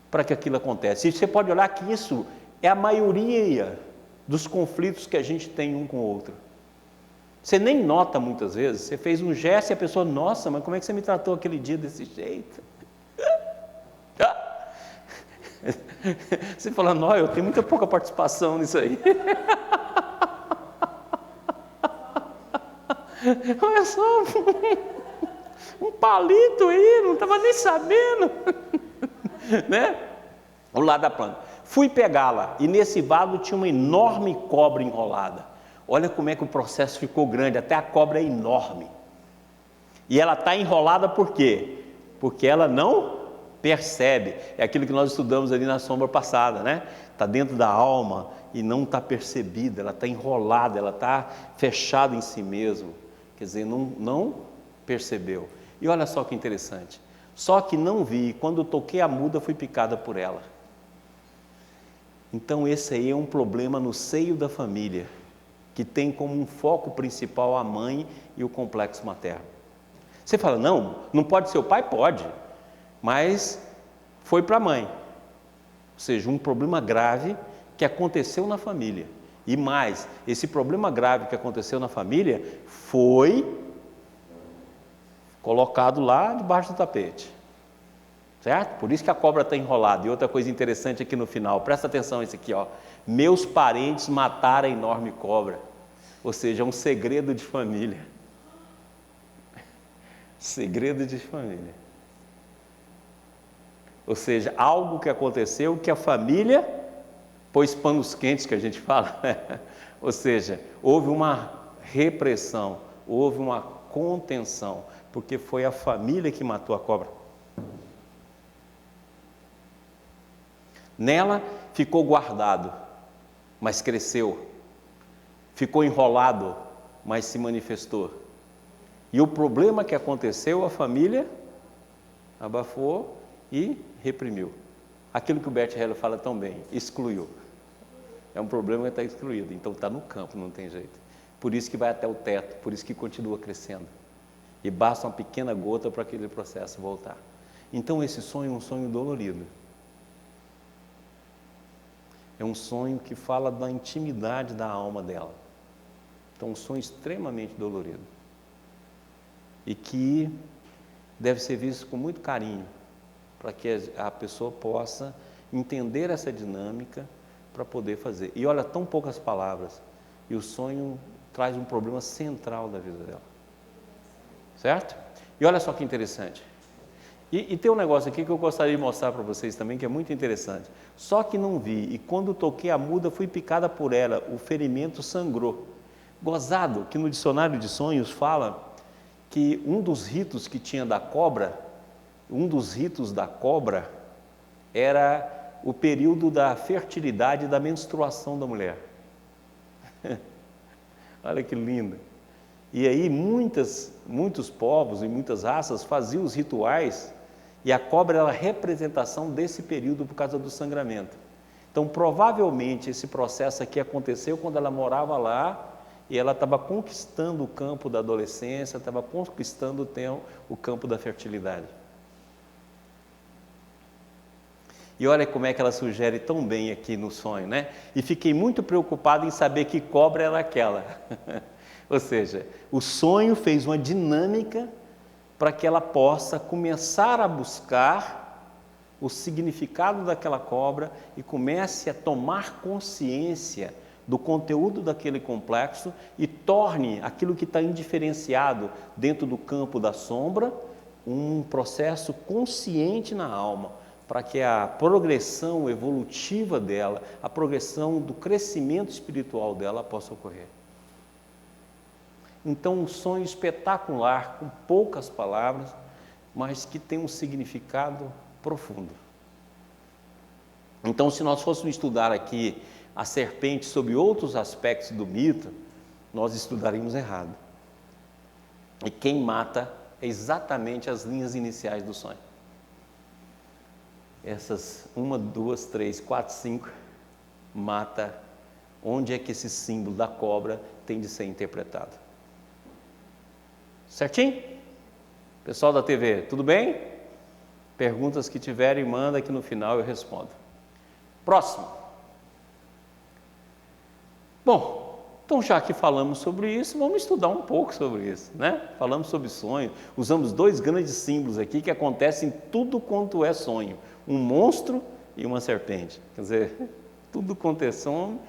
para que aquilo aconteça. E você pode olhar que isso é a maioria dos conflitos que a gente tem um com o outro. Você nem nota muitas vezes, você fez um gesto e a pessoa, nossa, mas como é que você me tratou aquele dia desse jeito? Você fala, não, eu tenho muita pouca participação nisso aí. Olha só, um palito aí, não estava nem sabendo. Né? O lado da planta. Fui pegá-la e nesse vaso tinha uma enorme cobra enrolada. Olha como é que o processo ficou grande, até a cobra é enorme. E ela está enrolada por quê? Porque ela não percebe, é aquilo que nós estudamos ali na sombra passada, né? Está dentro da alma e não está percebida, ela está enrolada, ela está fechada em si mesmo, quer dizer, não percebeu. E olha só que interessante, só que não vi, quando toquei a muda fui picada por ela. Então esse aí é um problema no seio da família, que tem como um foco principal a mãe e o complexo materno. Você fala, não pode ser o pai? Pode. Mas foi para a mãe, ou seja, um problema grave que aconteceu na família. E mais, esse problema grave que aconteceu na família foi colocado lá debaixo do tapete, certo? Por isso que a cobra está enrolada. E outra coisa interessante aqui no final, presta atenção isso aqui, ó. Meus parentes mataram a enorme cobra, ou seja, é um segredo de família. Segredo de família. Ou seja, algo que aconteceu que a família pôs panos quentes, que a gente fala, né? Ou seja, houve uma repressão, houve uma contenção, porque foi a família que matou a cobra. Nela ficou guardado, mas cresceu, ficou enrolado, mas se manifestou. E o problema que aconteceu, a família abafou e reprimiu. Aquilo que o Bert Hellinger fala tão bem, excluiu. É um problema que está excluído, então está no campo, não tem jeito. Por isso que vai até o teto, por isso que continua crescendo. E basta uma pequena gota para aquele processo voltar. Então esse sonho é um sonho dolorido. É um sonho que fala da intimidade da alma dela. Então um sonho extremamente dolorido. E que deve ser visto com muito carinho, para que a pessoa possa entender essa dinâmica para poder fazer. E olha, tão poucas palavras, e o sonho traz um problema central da vida dela. Certo? E olha só que interessante. E tem um negócio aqui que eu gostaria de mostrar para vocês também, que é muito interessante. Só que não vi, e quando toquei a muda, fui picada por ela, o ferimento sangrou. Gozado, que no dicionário de sonhos fala que um dos ritos que tinha da cobra, era o período da fertilidade e da menstruação da mulher. Olha que lindo. E aí muitos povos e muitas raças faziam os rituais, e a cobra era a representação desse período por causa do sangramento. Então, provavelmente, esse processo aqui aconteceu quando ela morava lá, e ela estava conquistando o campo da adolescência, estava conquistando o campo da fertilidade. E olha como é que ela sugere tão bem aqui no sonho, né? E fiquei muito preocupado em saber que cobra era aquela. Ou seja, o sonho fez uma dinâmica para que ela possa começar a buscar o significado daquela cobra e comece a tomar consciência do conteúdo daquele complexo e torne aquilo que está indiferenciado dentro do campo da sombra um processo consciente na alma, para que a progressão evolutiva dela, a progressão do crescimento espiritual dela possa ocorrer. Então, um sonho espetacular, com poucas palavras, mas que tem um significado profundo. Então, se nós fôssemos estudar aqui a serpente sob outros aspectos do mito, nós estudaríamos errado. E quem mata é exatamente as linhas iniciais do sonho. Essas 1, 2, 3, 4, 5 mata onde é que esse símbolo da cobra tem de ser interpretado. Certinho? Pessoal da TV, tudo bem? Perguntas que tiverem, manda que no final eu respondo. Próximo. Bom, então já que falamos sobre isso, vamos estudar um pouco sobre isso, né? Falamos sobre sonho, usamos 2 grandes símbolos aqui que acontecem em tudo quanto é sonho. Um monstro e uma serpente. Quer dizer, tudo quanto é sonho.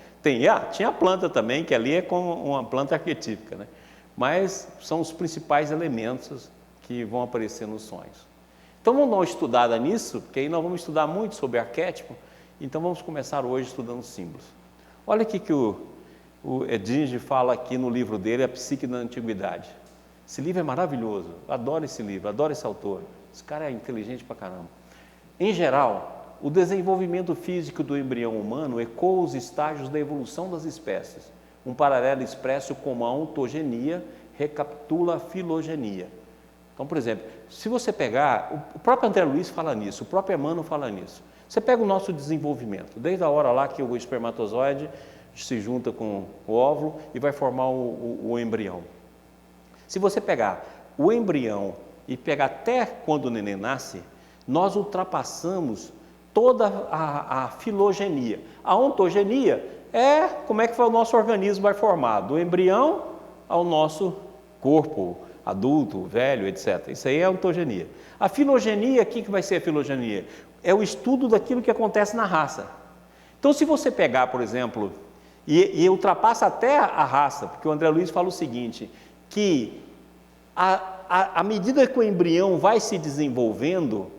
Tinha a planta também, que ali é como uma planta arquetípica, né? Mas são os principais elementos que vão aparecer nos sonhos. Então vamos dar uma estudada nisso, porque aí nós vamos estudar muito sobre arquétipo. Então vamos começar hoje estudando símbolos. Olha o que o Edinge fala aqui no livro dele, A Psique da Antiguidade. Esse livro é maravilhoso, adoro esse livro, adoro esse autor. Esse cara é inteligente pra caramba. Em geral, o desenvolvimento físico do embrião humano ecoa os estágios da evolução das espécies. Um paralelo expresso como a ontogenia recapitula a filogenia. Então, por exemplo, se você pegar, o próprio André Luiz fala nisso, o próprio Emmanuel fala nisso. Você pega o nosso desenvolvimento, desde a hora lá que o espermatozoide se junta com o óvulo e vai formar o embrião. Se você pegar o embrião e pegar até quando o neném nasce, nós ultrapassamos toda a filogenia. A ontogenia é como é que o nosso organismo vai formar, do embrião ao nosso corpo adulto, velho, etc. Isso aí é a ontogenia. A filogenia, o que vai ser a filogenia? É o estudo daquilo que acontece na raça. Então, se você pegar, por exemplo, e ultrapassa até a raça, porque o André Luiz fala o seguinte, que à medida que o embrião vai se desenvolvendo,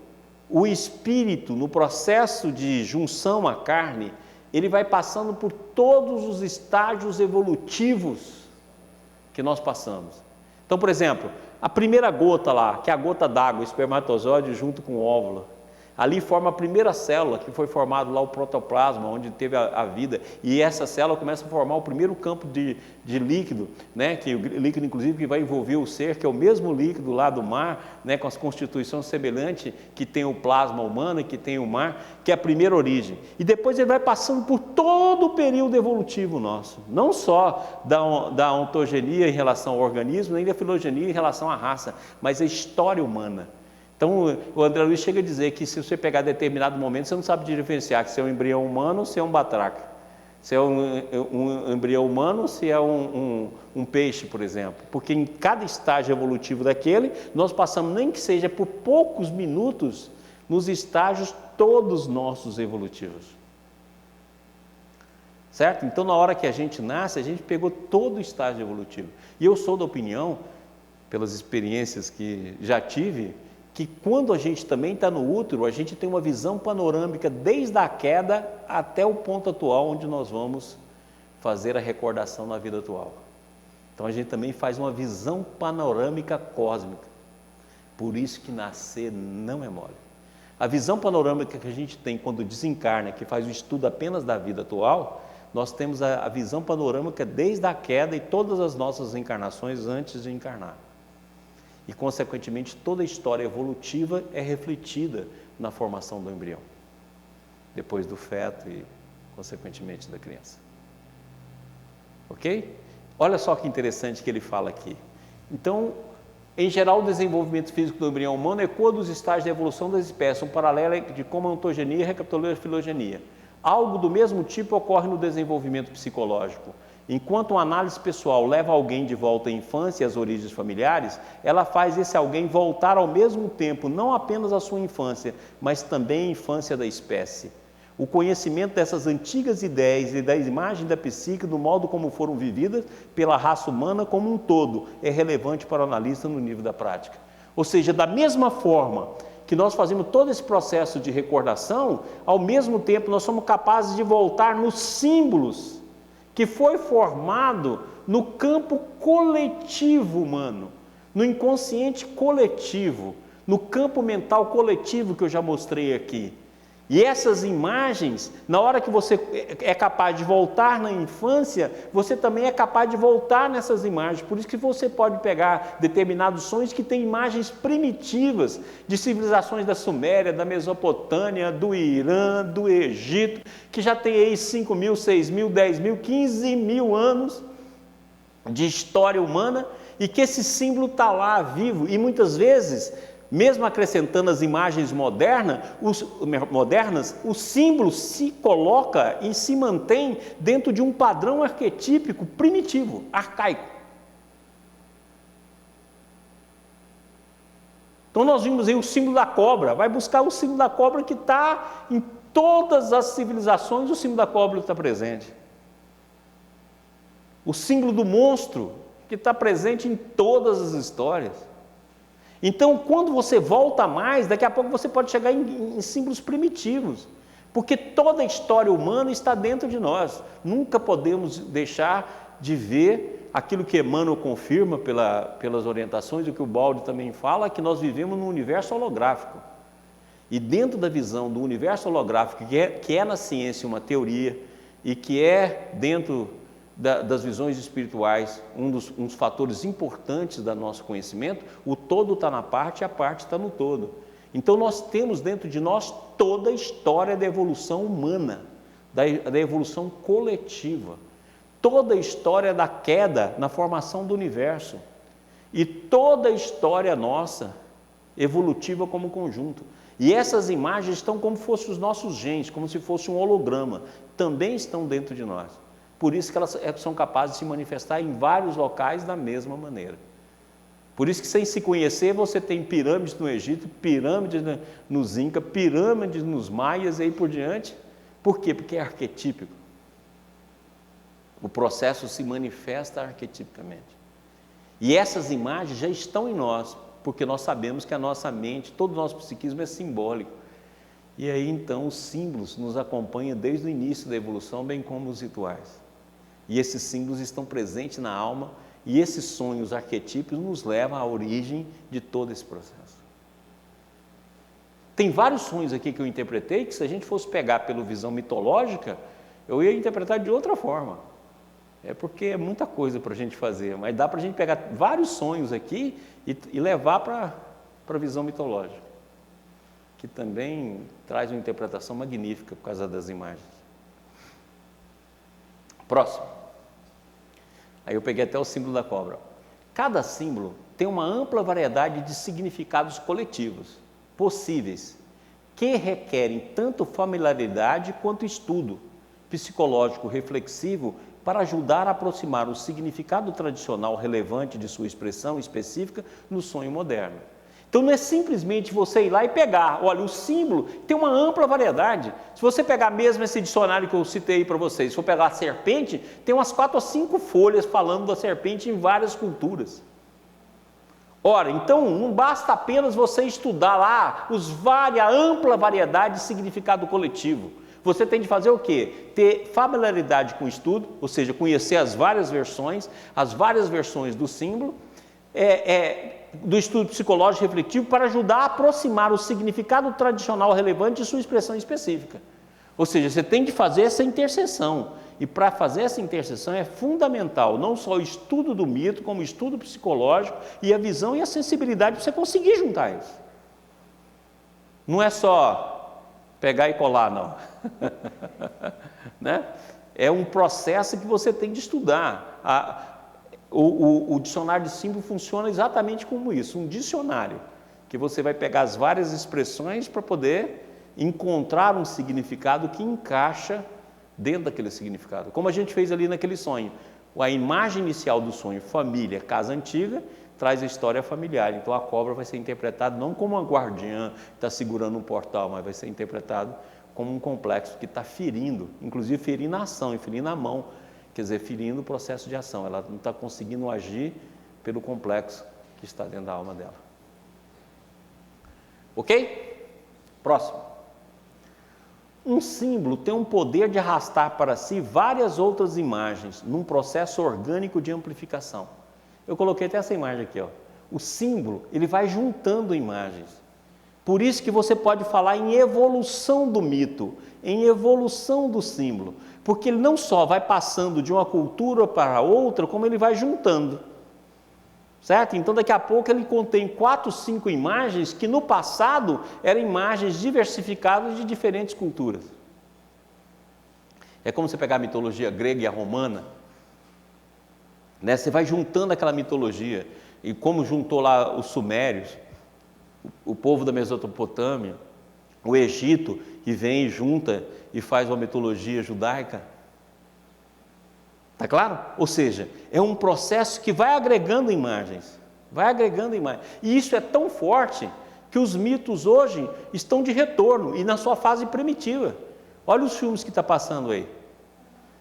o espírito, no processo de junção à carne, ele vai passando por todos os estágios evolutivos que nós passamos. Então, por exemplo, a primeira gota lá, que é a gota d'água, o espermatozoide junto com o óvulo, ali forma a primeira célula, que foi formado lá o protoplasma, onde teve a vida, e essa célula começa a formar o primeiro campo de líquido, né? Que o líquido, inclusive, que vai envolver o ser, que é o mesmo líquido lá do mar, né? Com as constituições semelhantes, que tem o plasma humano e que tem o mar, que é a primeira origem. E depois ele vai passando por todo o período evolutivo nosso, não só da ontogenia em relação ao organismo, nem da filogenia em relação à raça, mas a história humana. Então, o André Luiz chega a dizer que se você pegar determinado momento, você não sabe diferenciar se é um embrião humano ou se é um batraca. Se é um embrião humano ou se é um peixe, por exemplo. Porque em cada estágio evolutivo daquele, nós passamos, nem que seja por poucos minutos, nos estágios todos nossos evolutivos. Certo? Então, na hora que a gente nasce, a gente pegou todo o estágio evolutivo. E eu sou da opinião, pelas experiências que já tive, que quando a gente também está no útero, a gente tem uma visão panorâmica desde a queda até o ponto atual onde nós vamos fazer a recordação na vida atual. Então a gente também faz uma visão panorâmica cósmica. Por isso que nascer não é mole. A visão panorâmica que a gente tem quando desencarna, que faz o estudo apenas da vida atual, nós temos a visão panorâmica desde a queda e todas as nossas encarnações antes de encarnar. E, consequentemente, toda a história evolutiva é refletida na formação do embrião, depois do feto e, consequentemente, da criança. Ok? Olha só que interessante que ele fala aqui. Então, em geral, o desenvolvimento físico do embrião humano ecoa dos estágios de evolução das espécies, um paralelo de como a ontogenia recapitulou a filogenia. Algo do mesmo tipo ocorre no desenvolvimento psicológico. Enquanto uma análise pessoal leva alguém de volta à infância e às origens familiares, ela faz esse alguém voltar ao mesmo tempo, não apenas à sua infância, mas também à infância da espécie. O conhecimento dessas antigas ideias e da imagem da psique, do modo como foram vividas pela raça humana como um todo, é relevante para o analista no nível da prática. Ou seja, da mesma forma que nós fazemos todo esse processo de recordação, ao mesmo tempo nós somos capazes de voltar nos símbolos que foi formado no campo coletivo humano, no inconsciente coletivo, no campo mental coletivo que eu já mostrei aqui. E essas imagens, na hora que você é capaz de voltar na infância, você também é capaz de voltar nessas imagens. Por isso que você pode pegar determinados sonhos que têm imagens primitivas de civilizações da Suméria, da Mesopotâmia, do Irã, do Egito, que já tem aí 5 mil, 6 mil, 10 mil, 15 mil anos de história humana, e que esse símbolo está lá vivo, e muitas vezes, mesmo acrescentando as imagens modernas, o símbolo se coloca e se mantém dentro de um padrão arquetípico primitivo, arcaico. Então nós vimos aí o símbolo da cobra, vai buscar o símbolo da cobra que está em todas as civilizações, o símbolo da cobra está presente. O símbolo do monstro, que está presente em todas as histórias. Então, quando você volta mais, daqui a pouco você pode chegar em símbolos primitivos, porque toda a história humana está dentro de nós. Nunca podemos deixar de ver aquilo que Emmanuel confirma pelas orientações, o que o Baldi também fala, que nós vivemos num universo holográfico. E dentro da visão do universo holográfico, que é na ciência uma teoria, e que é dentro das visões espirituais, um dos fatores importantes do nosso conhecimento, o todo está na parte e a parte está no todo. Então nós temos dentro de nós toda a história da evolução humana, da evolução coletiva, toda a história da queda na formação do universo e toda a história nossa evolutiva como conjunto. E essas imagens estão como se fossem os nossos genes, como se fosse um holograma, também estão dentro de nós. Por isso que elas são capazes de se manifestar em vários locais da mesma maneira. Por isso que, sem se conhecer, você tem pirâmides no Egito, pirâmides nos Incas, pirâmides nos Maias e aí por diante. Por quê? Porque é arquetípico. O processo se manifesta arquetipicamente. E essas imagens já estão em nós, porque nós sabemos que a nossa mente, todo o nosso psiquismo é simbólico. E aí, então, os símbolos nos acompanham desde o início da evolução, bem como os rituais. E esses símbolos estão presentes na alma, e esses sonhos arquetípicos nos levam à origem de todo esse processo. Tem vários sonhos aqui que eu interpretei, que se a gente fosse pegar pela visão mitológica, eu ia interpretar de outra forma. É porque é muita coisa para a gente fazer, mas dá para a gente pegar vários sonhos aqui e levar para a visão mitológica, que também traz uma interpretação magnífica por causa das imagens. Próximo. Aí eu peguei até o símbolo da cobra. Cada símbolo tem uma ampla variedade de significados coletivos, possíveis, que requerem tanto familiaridade quanto estudo psicológico reflexivo para ajudar a aproximar o significado tradicional relevante de sua expressão específica no sonho moderno. Então não é simplesmente você ir lá e pegar, olha, o símbolo tem uma ampla variedade. Se você pegar mesmo esse dicionário que eu citei para vocês, se for pegar a serpente, tem umas 4 ou 5 folhas falando da serpente em várias culturas. Ora, então não basta apenas você estudar lá a ampla variedade de significado coletivo. Você tem de fazer o quê? Ter familiaridade com o estudo, ou seja, conhecer as várias versões do símbolo, do estudo psicológico refletivo, para ajudar a aproximar o significado tradicional relevante de sua expressão específica. Ou seja, você tem de fazer essa interseção. E para fazer essa interseção é fundamental não só o estudo do mito, como o estudo psicológico e a visão e a sensibilidade para você conseguir juntar isso. Não é só pegar e colar, não. Né? É um processo que você tem de estudar. O dicionário de símbolo funciona exatamente como isso, um dicionário, que você vai pegar as várias expressões para poder encontrar um significado que encaixa dentro daquele significado. Como a gente fez ali naquele sonho. A imagem inicial do sonho, família, casa antiga, traz a história familiar. Então a cobra vai ser interpretada não como uma guardiã que está segurando um portal, mas vai ser interpretado como um complexo que está ferindo, inclusive ferindo a ação, ferindo a mão, quer dizer, ferindo o processo de ação. Ela não está conseguindo agir pelo complexo que está dentro da alma dela. Ok? Próximo. Um símbolo tem um poder de arrastar para si várias outras imagens num processo orgânico de amplificação. Eu coloquei até essa imagem aqui, ó. O símbolo, ele vai juntando imagens. Por isso que você pode falar em evolução do mito, em evolução do símbolo, porque ele não só vai passando de uma cultura para outra, como ele vai juntando. Certo? Então daqui a pouco ele contém 4, 5 imagens que no passado eram imagens diversificadas de diferentes culturas. É como você pegar a mitologia grega e a romana, né? Você vai juntando aquela mitologia, e como juntou lá os sumérios, o povo da Mesopotâmia, o Egito, que vem e junta e faz uma mitologia judaica. Está claro? Ou seja, é um processo que vai agregando imagens, E isso é tão forte que os mitos hoje estão de retorno e na sua fase primitiva. Olha os filmes que está passando aí.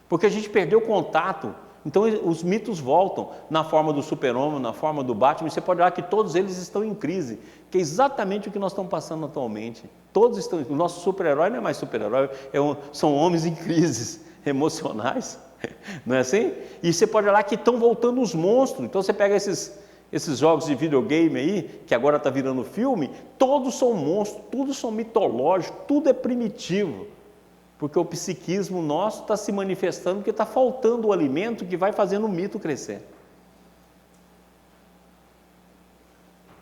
Porque a gente perdeu o contato, então os mitos voltam na forma do Super-Homem, na forma do Batman, e você pode olhar que todos eles estão em crise, que é exatamente o que nós estamos passando atualmente. Todos estão, o nosso super-herói não é mais super-herói, são homens em crises emocionais. Não é assim? E você pode olhar que estão voltando os monstros. Então você pega esses jogos de videogame aí, que agora está virando filme, todos são monstros, todos são mitológicos, tudo é primitivo. Porque o psiquismo nosso está se manifestando porque está faltando o alimento que vai fazendo o mito crescer.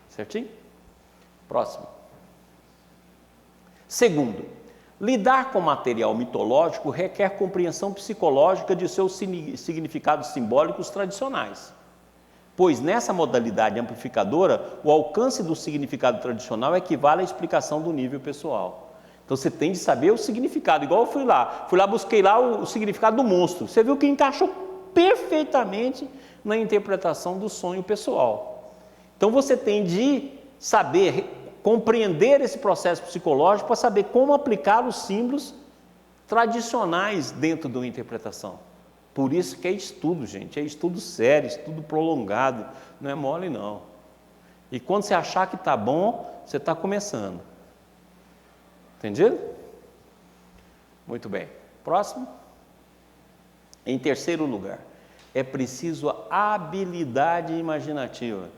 Certinho? Próximo. Segundo, lidar com material mitológico requer compreensão psicológica de seus significados simbólicos tradicionais, pois nessa modalidade amplificadora, o alcance do significado tradicional equivale à explicação do nível pessoal. Então você tem de saber o significado, igual eu fui lá, busquei lá o significado do monstro, você viu que encaixou perfeitamente na interpretação do sonho pessoal. Então você tem de saber compreender esse processo psicológico para saber como aplicar os símbolos tradicionais dentro de uma interpretação. Por isso que é estudo, gente, é estudo sério, estudo prolongado, não é mole não. E quando você achar que está bom, você está começando. Entendido? Muito bem. Próximo. Em terceiro lugar, é preciso a habilidade imaginativa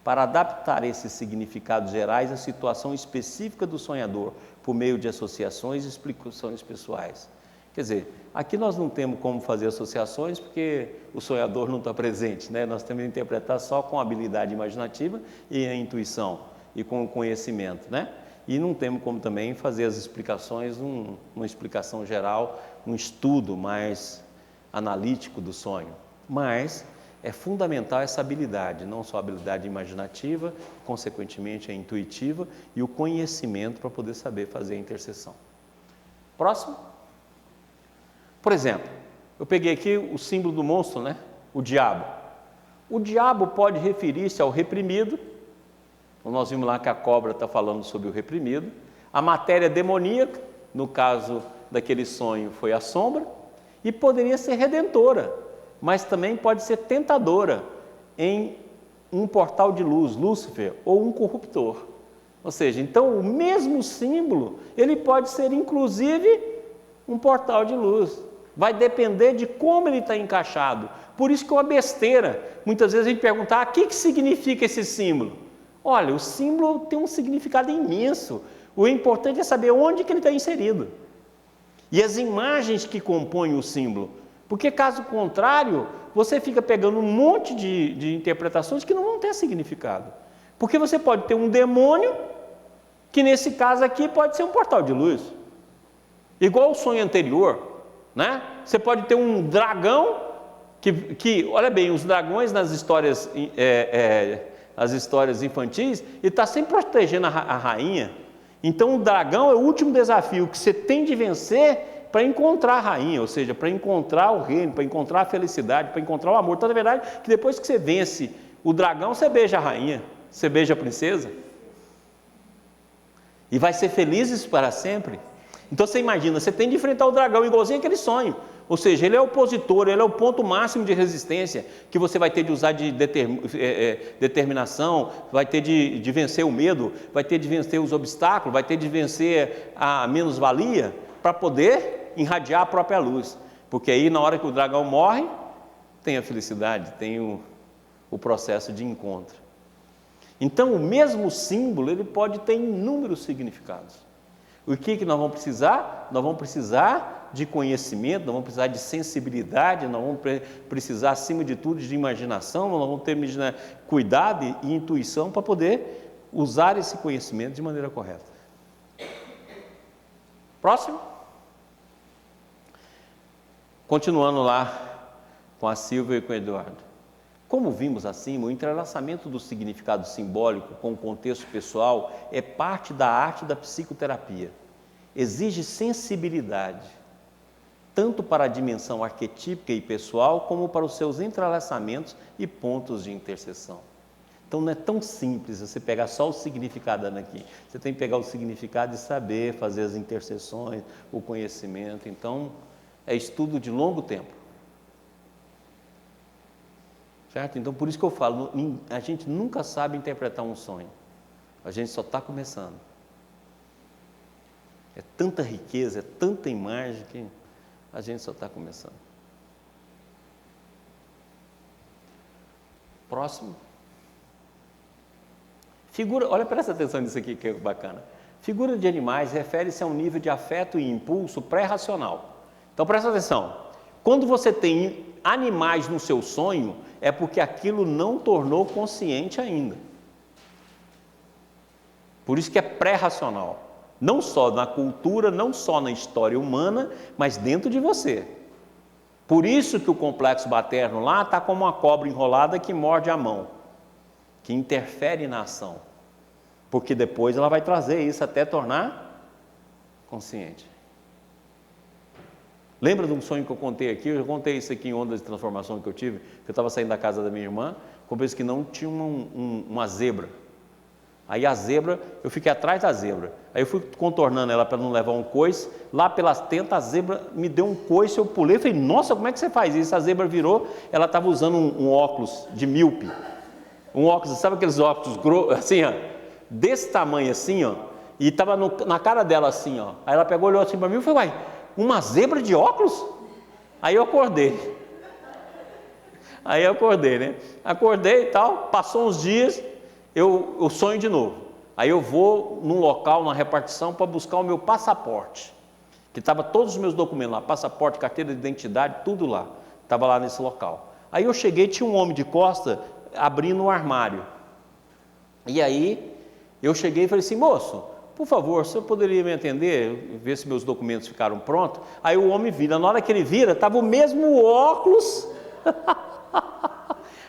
para adaptar esses significados gerais à situação específica do sonhador, por meio de associações e explicações pessoais. Quer dizer, aqui nós não temos como fazer associações porque o sonhador não está presente, né? Nós temos que interpretar só com a habilidade imaginativa e a intuição e com o conhecimento, né? E não temos como também fazer as explicações, uma explicação geral, um estudo mais analítico do sonho. Mas é fundamental essa habilidade, não só a habilidade imaginativa, consequentemente a intuitiva e o conhecimento para poder saber fazer a interseção. Próximo. Por exemplo, eu peguei aqui o símbolo do monstro, né? O diabo. O diabo pode referir-se ao reprimido. Então, nós vimos lá que a cobra está falando sobre o reprimido. A matéria demoníaca, no caso daquele sonho, foi a sombra. E poderia ser redentora, mas também pode ser tentadora em um portal de luz, Lúcifer, ou um corruptor. Ou seja, então o mesmo símbolo, ele pode ser inclusive um portal de luz. Vai depender de como ele está encaixado. Por isso que é uma besteira. Muitas vezes a gente pergunta, o que significa esse símbolo? Olha, o símbolo tem um significado imenso. O importante é saber onde que ele está inserido. E as imagens que compõem o símbolo. Porque caso contrário, você fica pegando um monte de interpretações que não vão ter significado. Porque você pode ter um demônio, que nesse caso aqui pode ser um portal de luz. Igual o sonho anterior, né? Você pode ter um dragão, olha bem, os dragões nas histórias, as histórias infantis, ele está sempre protegendo a rainha. Então o dragão é o último desafio que você tem de vencer para encontrar a rainha, ou seja, para encontrar o reino, para encontrar a felicidade, para encontrar o amor. Então, na verdade, que depois que você vence o dragão, você beija a rainha, você beija a princesa. E vai ser felizes para sempre. Então você imagina, você tem de enfrentar o dragão igualzinho aquele sonho. Ou seja, ele é o opositor, ele é o ponto máximo de resistência que você vai ter de usar de determinação, vai ter de vencer o medo, vai ter de vencer os obstáculos, vai ter de vencer a menos-valia para poder irradiar a própria luz. Porque aí na hora que o dragão morre, tem a felicidade, tem o processo de encontro. Então o mesmo símbolo ele pode ter inúmeros significados. O que nós vamos precisar? Nós vamos precisar de conhecimento, nós vamos precisar de sensibilidade, nós vamos precisar, acima de tudo, de imaginação, nós vamos ter cuidado e intuição para poder usar esse conhecimento de maneira correta. Próximo. Continuando lá com a Silvia e com o Eduardo. Como vimos acima, o entrelaçamento do significado simbólico com o contexto pessoal é parte da arte da psicoterapia. Exige sensibilidade, tanto para a dimensão arquetípica e pessoal, como para os seus entrelaçamentos e pontos de interseção. Então não é tão simples você pegar só o significado aqui. Você tem que pegar o significado e saber fazer as interseções, o conhecimento. Então é estudo de longo tempo. Certo? Então, por isso que eu falo, a gente nunca sabe interpretar um sonho. A gente só está começando. É tanta riqueza, é tanta imagem que a gente só está começando. Próximo. Figura, olha, presta atenção nisso aqui que é bacana. Figura de animais refere-se a um nível de afeto e impulso pré-racional. Então, presta atenção. Quando você tem animais no seu sonho, é porque aquilo não tornou consciente ainda. Por isso que é pré-racional. Não só na cultura, não só na história humana, mas dentro de você. Por isso que o complexo materno lá está como uma cobra enrolada que morde a mão, que interfere na ação. Porque depois ela vai trazer isso até tornar consciente. Lembra de um sonho que eu contei aqui? Eu já contei isso aqui em ondas de transformação que eu tive, que eu estava saindo da casa da minha irmã, compreendo que não tinha uma zebra. Aí a zebra, eu fiquei atrás da zebra. Aí eu fui contornando ela para não levar um coice. Lá pelas tentas, a zebra me deu um coice, eu pulei. Falei, nossa, como é que você faz isso? A zebra virou, ela estava usando um óculos de míope. Um óculos, sabe aqueles óculos assim, ó, desse tamanho assim, ó. E estava na cara dela assim, ó. Aí ela pegou, olhou assim para mim e falei, uai, uma zebra de óculos? Aí eu acordei. Né? Acordei e tal, passou uns dias, eu sonho de novo. Aí eu vou num local, na repartição, para buscar o meu passaporte, que estava todos os meus documentos lá, passaporte, carteira de identidade, tudo lá, estava lá nesse local. Aí eu cheguei, tinha um homem de costa abrindo um armário. E aí eu cheguei e falei assim, moço, por favor, o senhor poderia me atender, ver se meus documentos ficaram prontos? Aí o homem vira, na hora que ele vira, estava o mesmo óculos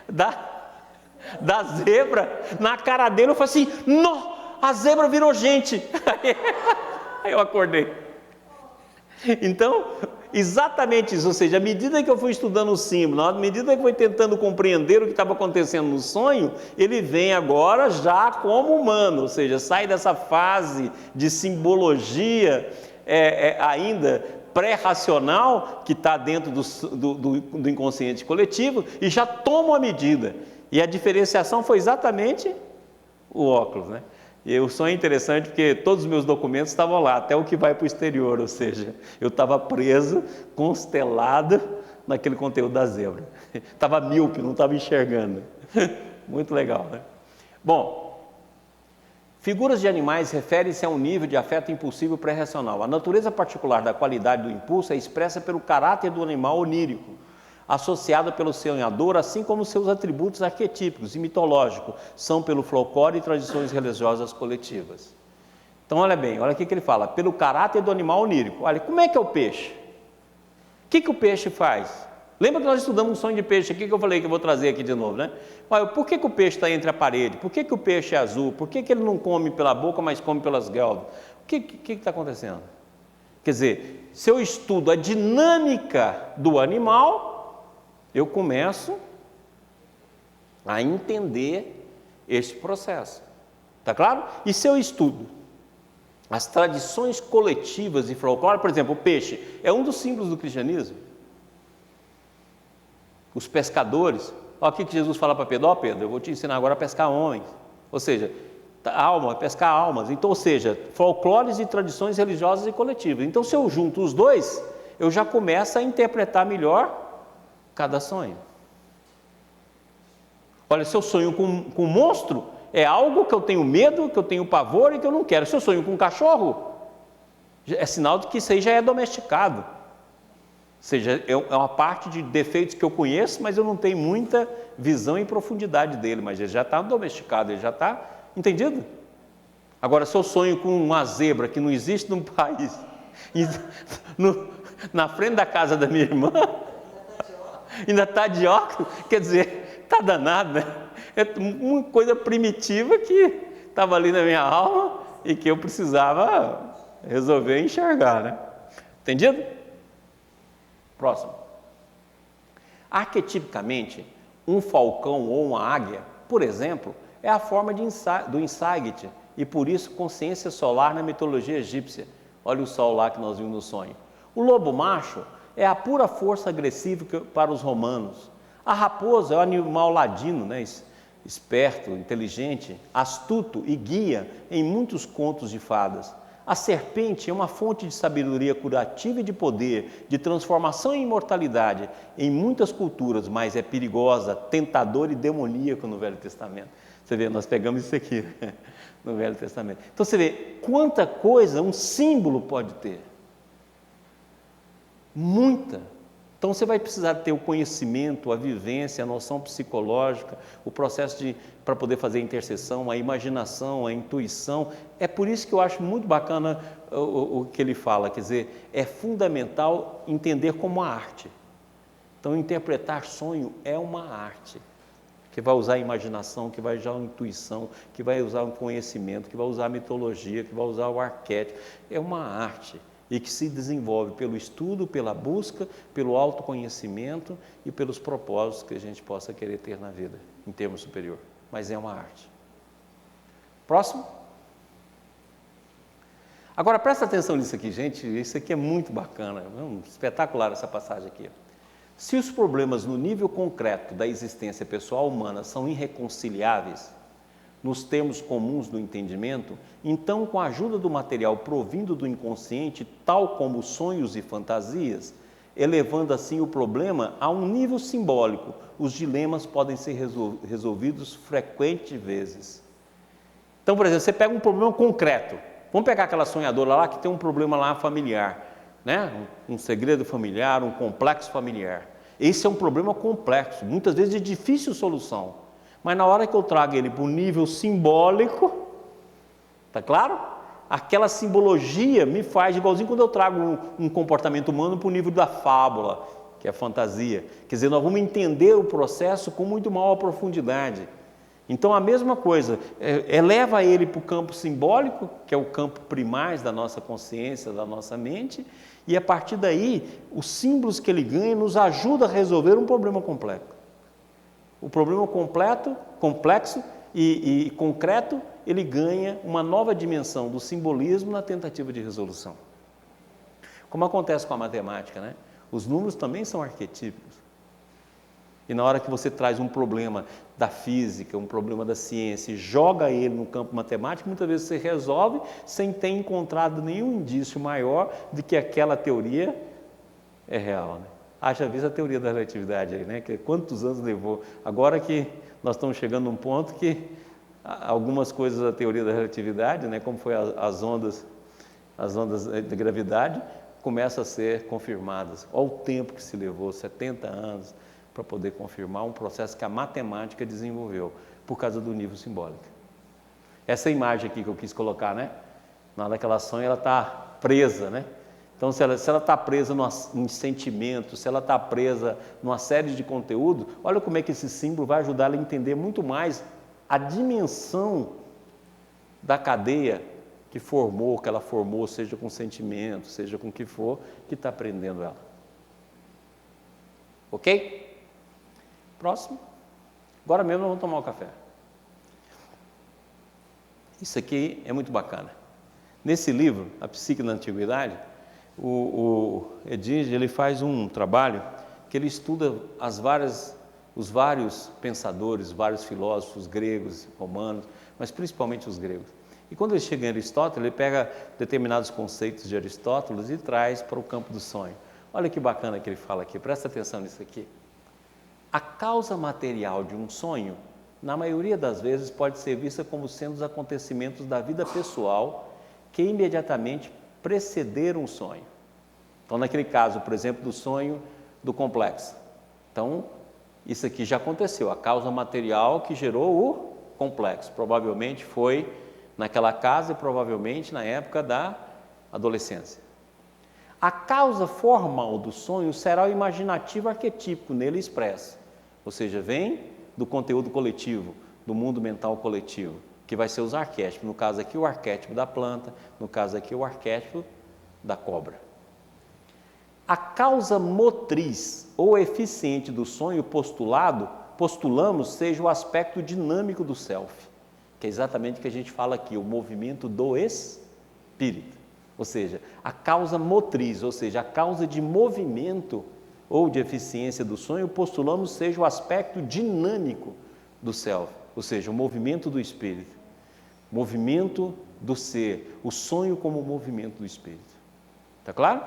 da zebra na cara dele. Eu falei assim, não, a zebra virou gente. Aí eu acordei. Então, exatamente isso, ou seja, à medida que eu fui estudando o símbolo, à medida que eu fui tentando compreender o que estava acontecendo no sonho, ele vem agora já como humano, ou seja, sai dessa fase de simbologia ainda pré-racional, que está dentro do inconsciente coletivo, e já toma a medida. E a diferenciação foi exatamente o óculos, né? E o sonho é interessante porque todos os meus documentos estavam lá, até o que vai para o exterior, ou seja, eu estava preso, constelado naquele conteúdo da zebra. Estava míope, não estava enxergando. Muito legal, né? Bom, figuras de animais referem-se a um nível de afeto impulsivo pré-racional. A natureza particular da qualidade do impulso é expressa pelo caráter do animal onírico, associado pelo sonhador, assim como seus atributos arquetípicos e mitológicos são pelo folclore e tradições religiosas coletivas. Então, olha bem, olha o que ele fala, pelo caráter do animal onírico. Olha, como é que é o peixe? O que o peixe faz? Lembra que nós estudamos um sonho de peixe aqui, que eu falei que eu vou trazer aqui de novo, né? Olha, por que o peixe está entre a parede? Por que o peixe é azul? Por que ele não come pela boca, mas come pelas guelras? O que está acontecendo? Quer dizer, se eu estudo a dinâmica do animal, eu começo a entender este processo. Está claro? E se eu estudo as tradições coletivas e folclore, por exemplo, o peixe é um dos símbolos do cristianismo. Os pescadores, olha o que Jesus fala para Pedro: ó Pedro, eu vou te ensinar agora a pescar homens, ou seja, pescar almas. Então, ou seja, folclores e tradições religiosas e coletivas. Então, se eu junto os dois, eu já começo a interpretar melhor cada sonho. Olha, se eu sonho com um monstro, é algo que eu tenho medo, que eu tenho pavor e que eu não quero. Se eu sonho com um cachorro, é sinal de que isso aí já é domesticado. Ou seja, é uma parte de defeitos que eu conheço, mas eu não tenho muita visão e profundidade dele, mas ele já está domesticado, ele já está entendido? Agora, se eu sonho com uma zebra que não existe num país, na frente da casa da minha irmã, ainda está de óculos, quer dizer, está danado, né? É uma coisa primitiva que estava ali na minha alma e que eu precisava resolver enxergar, né? Entendido? Próximo. Arquetipicamente, um falcão ou uma águia, por exemplo, é a forma do insight e por isso consciência solar na mitologia egípcia. Olha o sol lá que nós vimos no sonho. O lobo macho é a pura força agressiva para os romanos. A raposa é o animal ladino, né? Esperto, inteligente, astuto e guia em muitos contos de fadas. A serpente é uma fonte de sabedoria curativa e de poder, de transformação e imortalidade em muitas culturas, mas é perigosa, tentadora e demoníaca no Velho Testamento. Você vê, nós pegamos isso aqui no Velho Testamento. Então você vê quanta coisa um símbolo pode ter. Muita. Então você vai precisar ter o conhecimento, a vivência, a noção psicológica, o processo para poder fazer a intercessão, a imaginação, a intuição. É por isso que eu acho muito bacana o que ele fala, quer dizer, é fundamental entender como a arte. Então interpretar sonho é uma arte, que vai usar a imaginação, que vai usar a intuição, que vai usar o conhecimento, que vai usar a mitologia, que vai usar o arquétipo. É uma arte. E que se desenvolve pelo estudo, pela busca, pelo autoconhecimento e pelos propósitos que a gente possa querer ter na vida, em termos superior. Mas é uma arte. Próximo. Agora, presta atenção nisso aqui, gente. Isso aqui é muito bacana, espetacular essa passagem aqui. Se os problemas no nível concreto da existência pessoal humana são irreconciliáveis, nos termos comuns do entendimento, então, com a ajuda do material provindo do inconsciente, tal como sonhos e fantasias, elevando assim o problema a um nível simbólico, os dilemas podem ser resolvidos frequentes vezes. Então, por exemplo, você pega um problema concreto, vamos pegar aquela sonhadora lá que tem um problema lá familiar, né? Um segredo familiar, um complexo familiar. Esse é um problema complexo, muitas vezes de difícil solução. Mas na hora que eu trago ele para o nível simbólico, tá claro? Aquela simbologia me faz igualzinho quando eu trago um comportamento humano para o nível da fábula, que é a fantasia. Quer dizer, nós vamos entender o processo com muito maior profundidade. Então a mesma coisa, eleva ele para o campo simbólico, que é o campo primaz da nossa consciência, da nossa mente, e a partir daí, os símbolos que ele ganha nos ajudam a resolver um problema complexo. O problema complexo e concreto, ele ganha uma nova dimensão do simbolismo na tentativa de resolução. Como acontece com a matemática, né? Os números também são arquetípicos. E na hora que você traz um problema da física, um problema da ciência, e joga ele no campo matemático, muitas vezes você resolve sem ter encontrado nenhum indício maior de que aquela teoria é real, né? Haja visto a teoria da relatividade aí, né? Que quantos anos levou? Agora que nós estamos chegando num ponto que algumas coisas da teoria da relatividade, né? Como foi as ondas de gravidade, começam a ser confirmadas. Olha o tempo que se levou, 70 anos, para poder confirmar um processo que a matemática desenvolveu, por causa do nível simbólico. Essa imagem aqui que eu quis colocar, né? Na hora que ela sonha, ela está presa, né? Então, se ela está presa em sentimento, se ela está presa numa série de conteúdo, olha como é que esse símbolo vai ajudar ela a entender muito mais a dimensão da cadeia que ela formou, seja com sentimento, seja com o que for, que está prendendo ela. Ok? Próximo. Agora mesmo nós vamos tomar um café. Isso aqui é muito bacana. Nesse livro, A Psique na Antiguidade, o Edinger, ele faz um trabalho que ele estuda os vários pensadores, vários filósofos gregos, romanos, mas principalmente os gregos. E quando ele chega em Aristóteles, ele pega determinados conceitos de Aristóteles e traz para o campo do sonho. Olha que bacana que ele fala aqui, presta atenção nisso aqui. A causa material de um sonho, na maioria das vezes, pode ser vista como sendo os acontecimentos da vida pessoal que imediatamente precederam o sonho. Então, naquele caso, por exemplo, do sonho do complexo. Então, isso aqui já aconteceu, a causa material que gerou o complexo. Provavelmente foi naquela casa e provavelmente na época da adolescência. A causa formal do sonho será o imaginativo arquetípico nele expresso, ou seja, vem do conteúdo coletivo, do mundo mental coletivo, que vai ser os arquétipos, no caso aqui o arquétipo da planta, no caso aqui o arquétipo da cobra. A causa motriz ou eficiente do sonho postulamos seja o aspecto dinâmico do self, que é exatamente o que a gente fala aqui, o movimento do espírito. Ou seja, a causa motriz, ou seja, a causa de movimento ou de eficiência do sonho, postulamos seja o aspecto dinâmico do self, ou seja, o movimento do espírito, movimento do ser, o sonho como movimento do espírito. Está claro?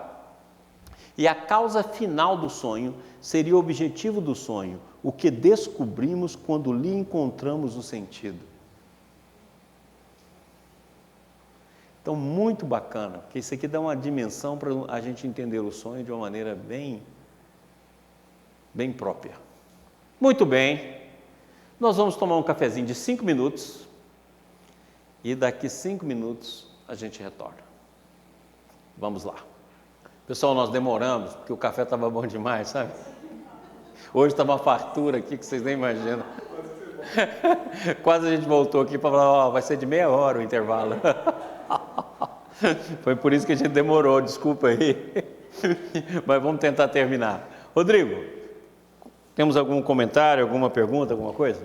E a causa final do sonho seria o objetivo do sonho, o que descobrimos quando lhe encontramos o sentido. Então, muito bacana, porque isso aqui dá uma dimensão para a gente entender o sonho de uma maneira bem própria. Muito bem, nós vamos tomar um cafezinho de 5 minutos e daqui 5 minutos a gente retorna. Vamos lá. Pessoal, nós demoramos, porque o café estava bom demais, sabe? Hoje está uma fartura aqui que vocês nem imaginam. Quase a gente voltou aqui para falar, vai ser de meia hora o intervalo. Foi por isso que a gente demorou, desculpa aí. Mas vamos tentar terminar. Rodrigo, temos algum comentário, alguma pergunta, alguma coisa?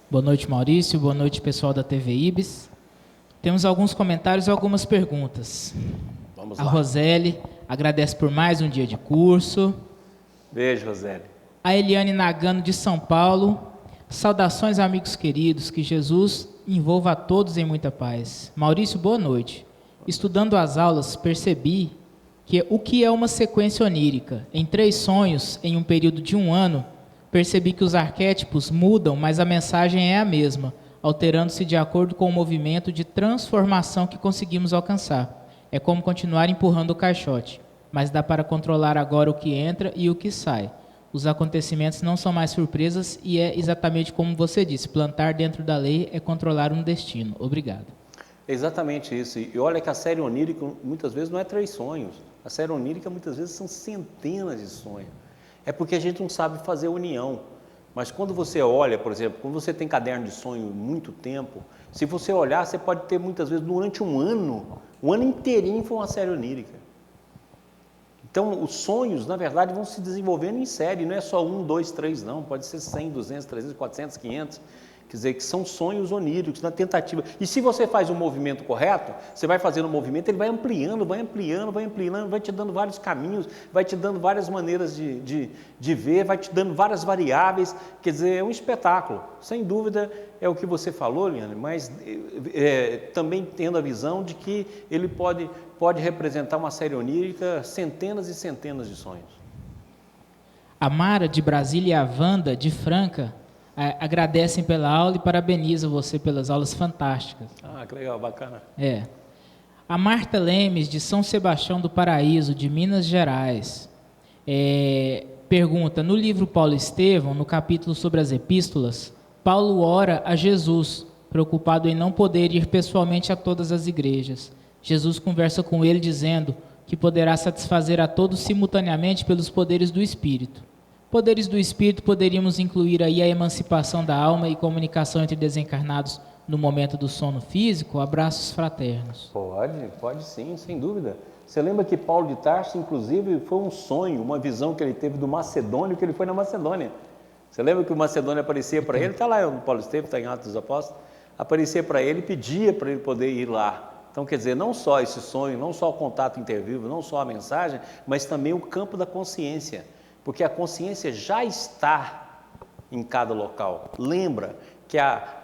Boa noite, Maurício. Boa noite, pessoal da TV Ibis. Temos alguns comentários e algumas perguntas. Vamos lá. A Roseli agradece por mais um dia de curso. Beijo, Roseli. A Eliane Nagano, de São Paulo. Saudações, amigos queridos. Que Jesus envolva a todos em muita paz. Maurício, boa noite. Estudando as aulas, percebi que o que é uma sequência onírica. Em 3 sonhos, em um período de 1 ano, percebi que os arquétipos mudam, mas a mensagem é a mesma, alterando-se de acordo com o movimento de transformação que conseguimos alcançar. É como continuar empurrando o caixote, mas dá para controlar agora o que entra e o que sai. Os acontecimentos não são mais surpresas e é exatamente como você disse, plantar dentro da lei é controlar um destino. Obrigado. É exatamente isso. E olha que a série onírica muitas vezes não é 3 sonhos. A série onírica muitas vezes são centenas de sonhos. É porque a gente não sabe fazer união. Mas quando você olha, por exemplo, quando você tem caderno de sonho muito tempo, se você olhar, você pode ter muitas vezes durante um ano inteirinho foi uma série onírica. Então, os sonhos, na verdade, vão se desenvolvendo em série, não é só 1, 2, 3, não. Pode ser 100, 200, 300, 400, 500. Quer dizer, que são sonhos oníricos, na tentativa. E se você faz um movimento correto, você vai fazendo um movimento, ele vai ampliando, vai te dando vários caminhos, vai te dando várias maneiras de ver, vai te dando várias variáveis. Quer dizer, é um espetáculo. Sem dúvida, é o que você falou, Liane, mas também tendo a visão de que ele pode representar uma série onírica, centenas e centenas de sonhos. A Mara, de Brasília, e a Wanda, de Franca, agradecem pela aula e parabenizam você pelas aulas fantásticas. Ah, que legal, bacana. A Marta Lemes, de São Sebastião do Paraíso, de Minas Gerais, pergunta, no livro Paulo Estevão, no capítulo sobre as epístolas, Paulo ora a Jesus, preocupado em não poder ir pessoalmente a todas as igrejas. Jesus conversa com ele dizendo, que poderá satisfazer a todos simultaneamente pelos poderes do Espírito. Poderes do Espírito poderíamos incluir aí a emancipação da alma e comunicação entre desencarnados no momento do sono físico, abraços fraternos. Pode sim, sem dúvida. Você lembra que Paulo de Tarso, inclusive, foi um sonho, uma visão que ele teve do Macedônio, que ele foi na Macedônia. Você lembra que o Macedônio aparecia para ele? Está lá no Paulo Estevam, está em Atos dos Apóstolos. Aparecia para ele e pedia para ele poder ir lá. Então, quer dizer, não só esse sonho, não só o contato intervivo, não só a mensagem, mas também o campo da consciência. Porque a consciência já está em cada local. Lembra que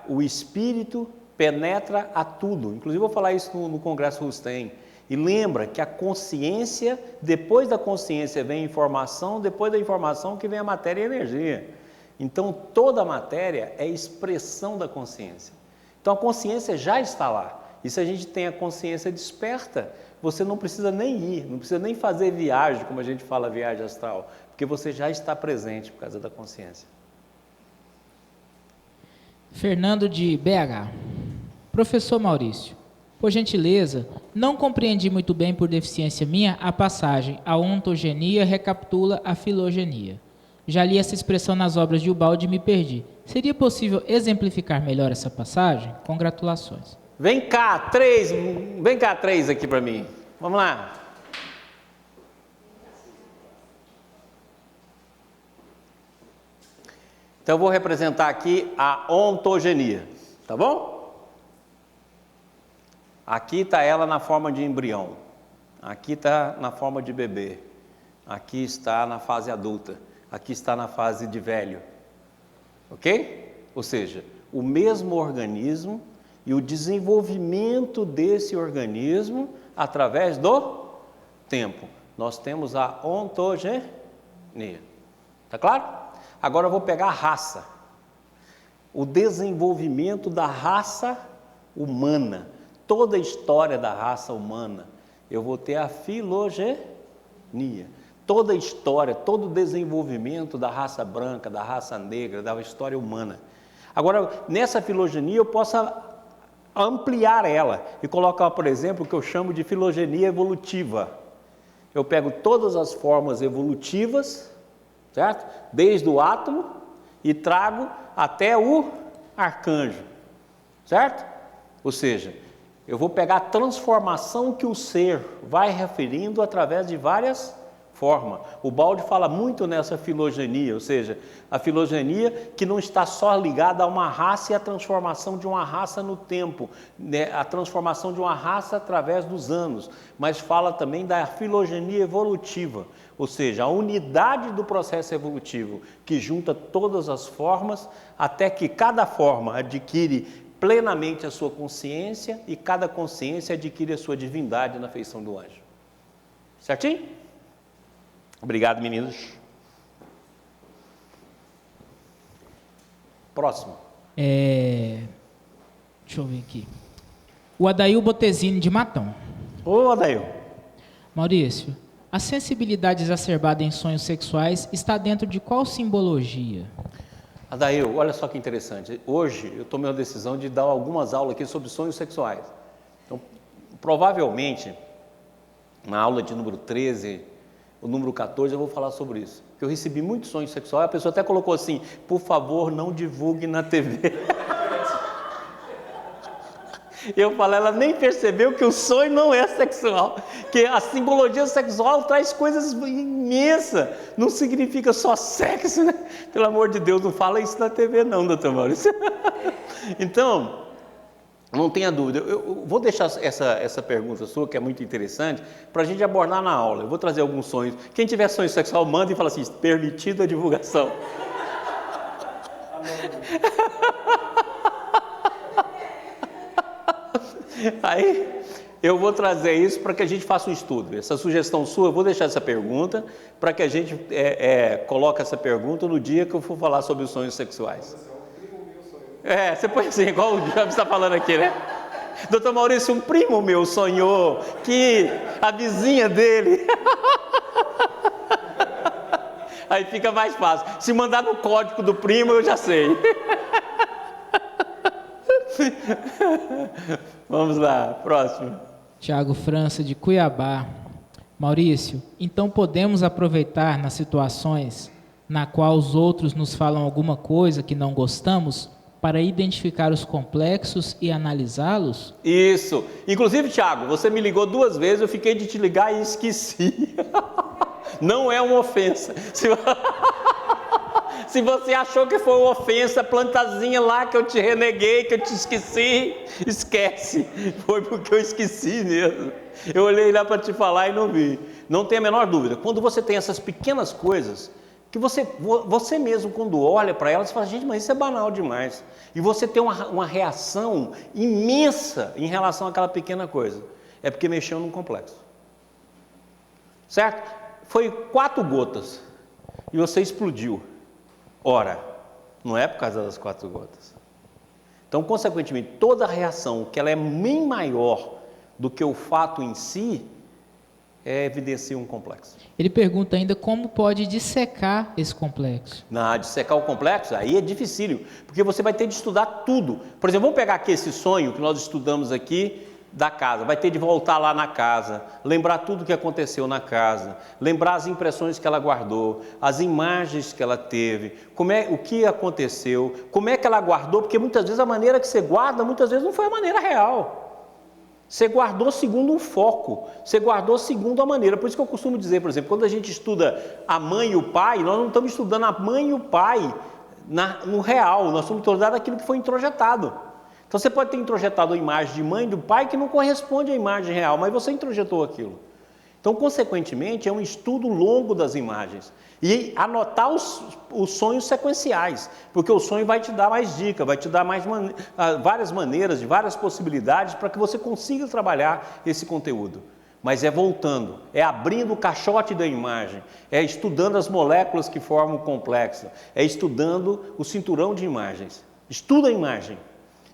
o Espírito penetra a tudo. Inclusive, vou falar isso no Congresso Rustem. E lembra que a consciência, depois da consciência vem a informação, depois da informação que vem a matéria e a energia. Então, toda a matéria é expressão da consciência. Então, a consciência já está lá. E se a gente tem a consciência desperta, você não precisa nem ir, não precisa nem fazer viagem, como a gente fala, viagem astral, porque você já está presente por causa da consciência. Fernando de BH. Professor Maurício, por gentileza, não compreendi muito bem, por deficiência minha, a passagem "a ontogenia recapitula a filogenia". Já li essa expressão nas obras de Ubaldi e me perdi. Seria possível exemplificar melhor essa passagem? Congratulações. Vem cá, três aqui para mim. Vamos lá. Então eu vou representar aqui a ontogenia, tá bom? Aqui está ela na forma de embrião, aqui está na forma de bebê, aqui está na fase adulta, aqui está na fase de velho, ok? Ou seja, o mesmo organismo e o desenvolvimento desse organismo através do tempo. Nós temos a ontogenia, tá claro? Agora eu vou pegar a raça, o desenvolvimento da raça humana, toda a história da raça humana. Eu vou ter a filogenia, toda a história, todo o desenvolvimento da raça branca, da raça negra, da história humana. Agora, nessa filogenia eu posso ampliar ela e colocar, por exemplo, o que eu chamo de filogenia evolutiva. Eu pego todas as formas evolutivas, certo? Desde o átomo e trago até o arcanjo, certo? Ou seja, eu vou pegar a transformação que o ser vai referindo através de várias formas. O Ubaldi fala muito nessa filogenia, ou seja, a filogenia que não está só ligada a uma raça e a transformação de uma raça no tempo, né? A transformação de uma raça através dos anos, mas fala também da filogenia evolutiva, ou seja, a unidade do processo evolutivo que junta todas as formas até que cada forma adquire plenamente a sua consciência e cada consciência adquire a sua divindade na feição do anjo. Certinho? Obrigado, meninos. Próximo. Deixa eu ver aqui. O Adail Botesini, de Matão. Ô, Adail. Maurício, a sensibilidade exacerbada em sonhos sexuais está dentro de qual simbologia? Adail, olha só que interessante. Hoje eu tomei a decisão de dar algumas aulas aqui sobre sonhos sexuais. Então, provavelmente, na aula de número 13, o número 14, eu vou falar sobre isso. Porque eu recebi muito sonho sexual, a pessoa até colocou assim: por favor, não divulgue na TV. Eu falei, ela nem percebeu que o sonho não é sexual, que a simbologia sexual traz coisas imensas, não significa só sexo, né? Pelo amor de Deus, não fala isso na TV não, doutor Maurício. Então, não tenha dúvida, eu vou deixar essa pergunta sua, que é muito interessante, para a gente abordar na aula. Eu vou trazer alguns sonhos. Quem tiver sonho sexual, manda e fala assim: permitida a divulgação. Aí eu vou trazer isso para que a gente faça um estudo. Essa sugestão sua, eu vou deixar essa pergunta para que a gente coloque essa pergunta no dia que eu for falar sobre os sonhos sexuais. Você põe assim, igual o Jobs está falando aqui, né? Doutor Maurício, um primo meu sonhou que a vizinha dele... Aí fica mais fácil. Se mandar no código do primo, eu já sei. Vamos lá, próximo. Tiago França, de Cuiabá. Maurício, então podemos aproveitar nas situações na qual os outros nos falam alguma coisa que não gostamos para identificar os complexos e analisá-los? Isso. Inclusive, Tiago, você me ligou 2 vezes, eu fiquei de te ligar e esqueci. Não é uma ofensa. Se você achou que foi uma ofensa, plantazinha lá que eu te reneguei, que eu te esqueci, esquece. Foi porque eu esqueci mesmo. Eu olhei lá para te falar e não vi. Não tem a menor dúvida. Quando você tem essas pequenas coisas, que você mesmo, quando olha para elas, você fala, gente, mas isso é banal demais. E você tem uma reação imensa em relação àquela pequena coisa. É porque mexeu num complexo. Certo? Foi 4 gotas e você explodiu. Ora, não é por causa das 4 gotas. Então, consequentemente, toda a reação, que ela é bem maior do que o fato em si, evidencia um complexo. Ele pergunta ainda como pode dissecar esse complexo. Dissecar o complexo, aí é dificílimo, porque você vai ter de estudar tudo. Por exemplo, vamos pegar aqui esse sonho que nós estudamos aqui da casa, vai ter de voltar lá na casa, lembrar tudo o que aconteceu na casa, lembrar as impressões que ela guardou, as imagens que ela teve, o que aconteceu, como é que ela guardou, porque muitas vezes a maneira que você guarda, muitas vezes não foi a maneira real. Você guardou segundo um foco, você guardou segundo a maneira. Por isso que eu costumo dizer, por exemplo, quando a gente estuda a mãe e o pai, nós não estamos estudando a mãe e o pai no real, nós estamos estudando aquilo que foi introjetado. Então você pode ter introjetado a imagem de mãe e do pai que não corresponde à imagem real, mas você introjetou aquilo. Então, consequentemente, é um estudo longo das imagens. E anotar os sonhos sequenciais, porque o sonho vai te dar mais dicas, vai te dar várias maneiras, várias possibilidades para que você consiga trabalhar esse conteúdo. Mas é voltando, é abrindo o caixote da imagem, é estudando as moléculas que formam o complexo, é estudando o cinturão de imagens. Estuda a imagem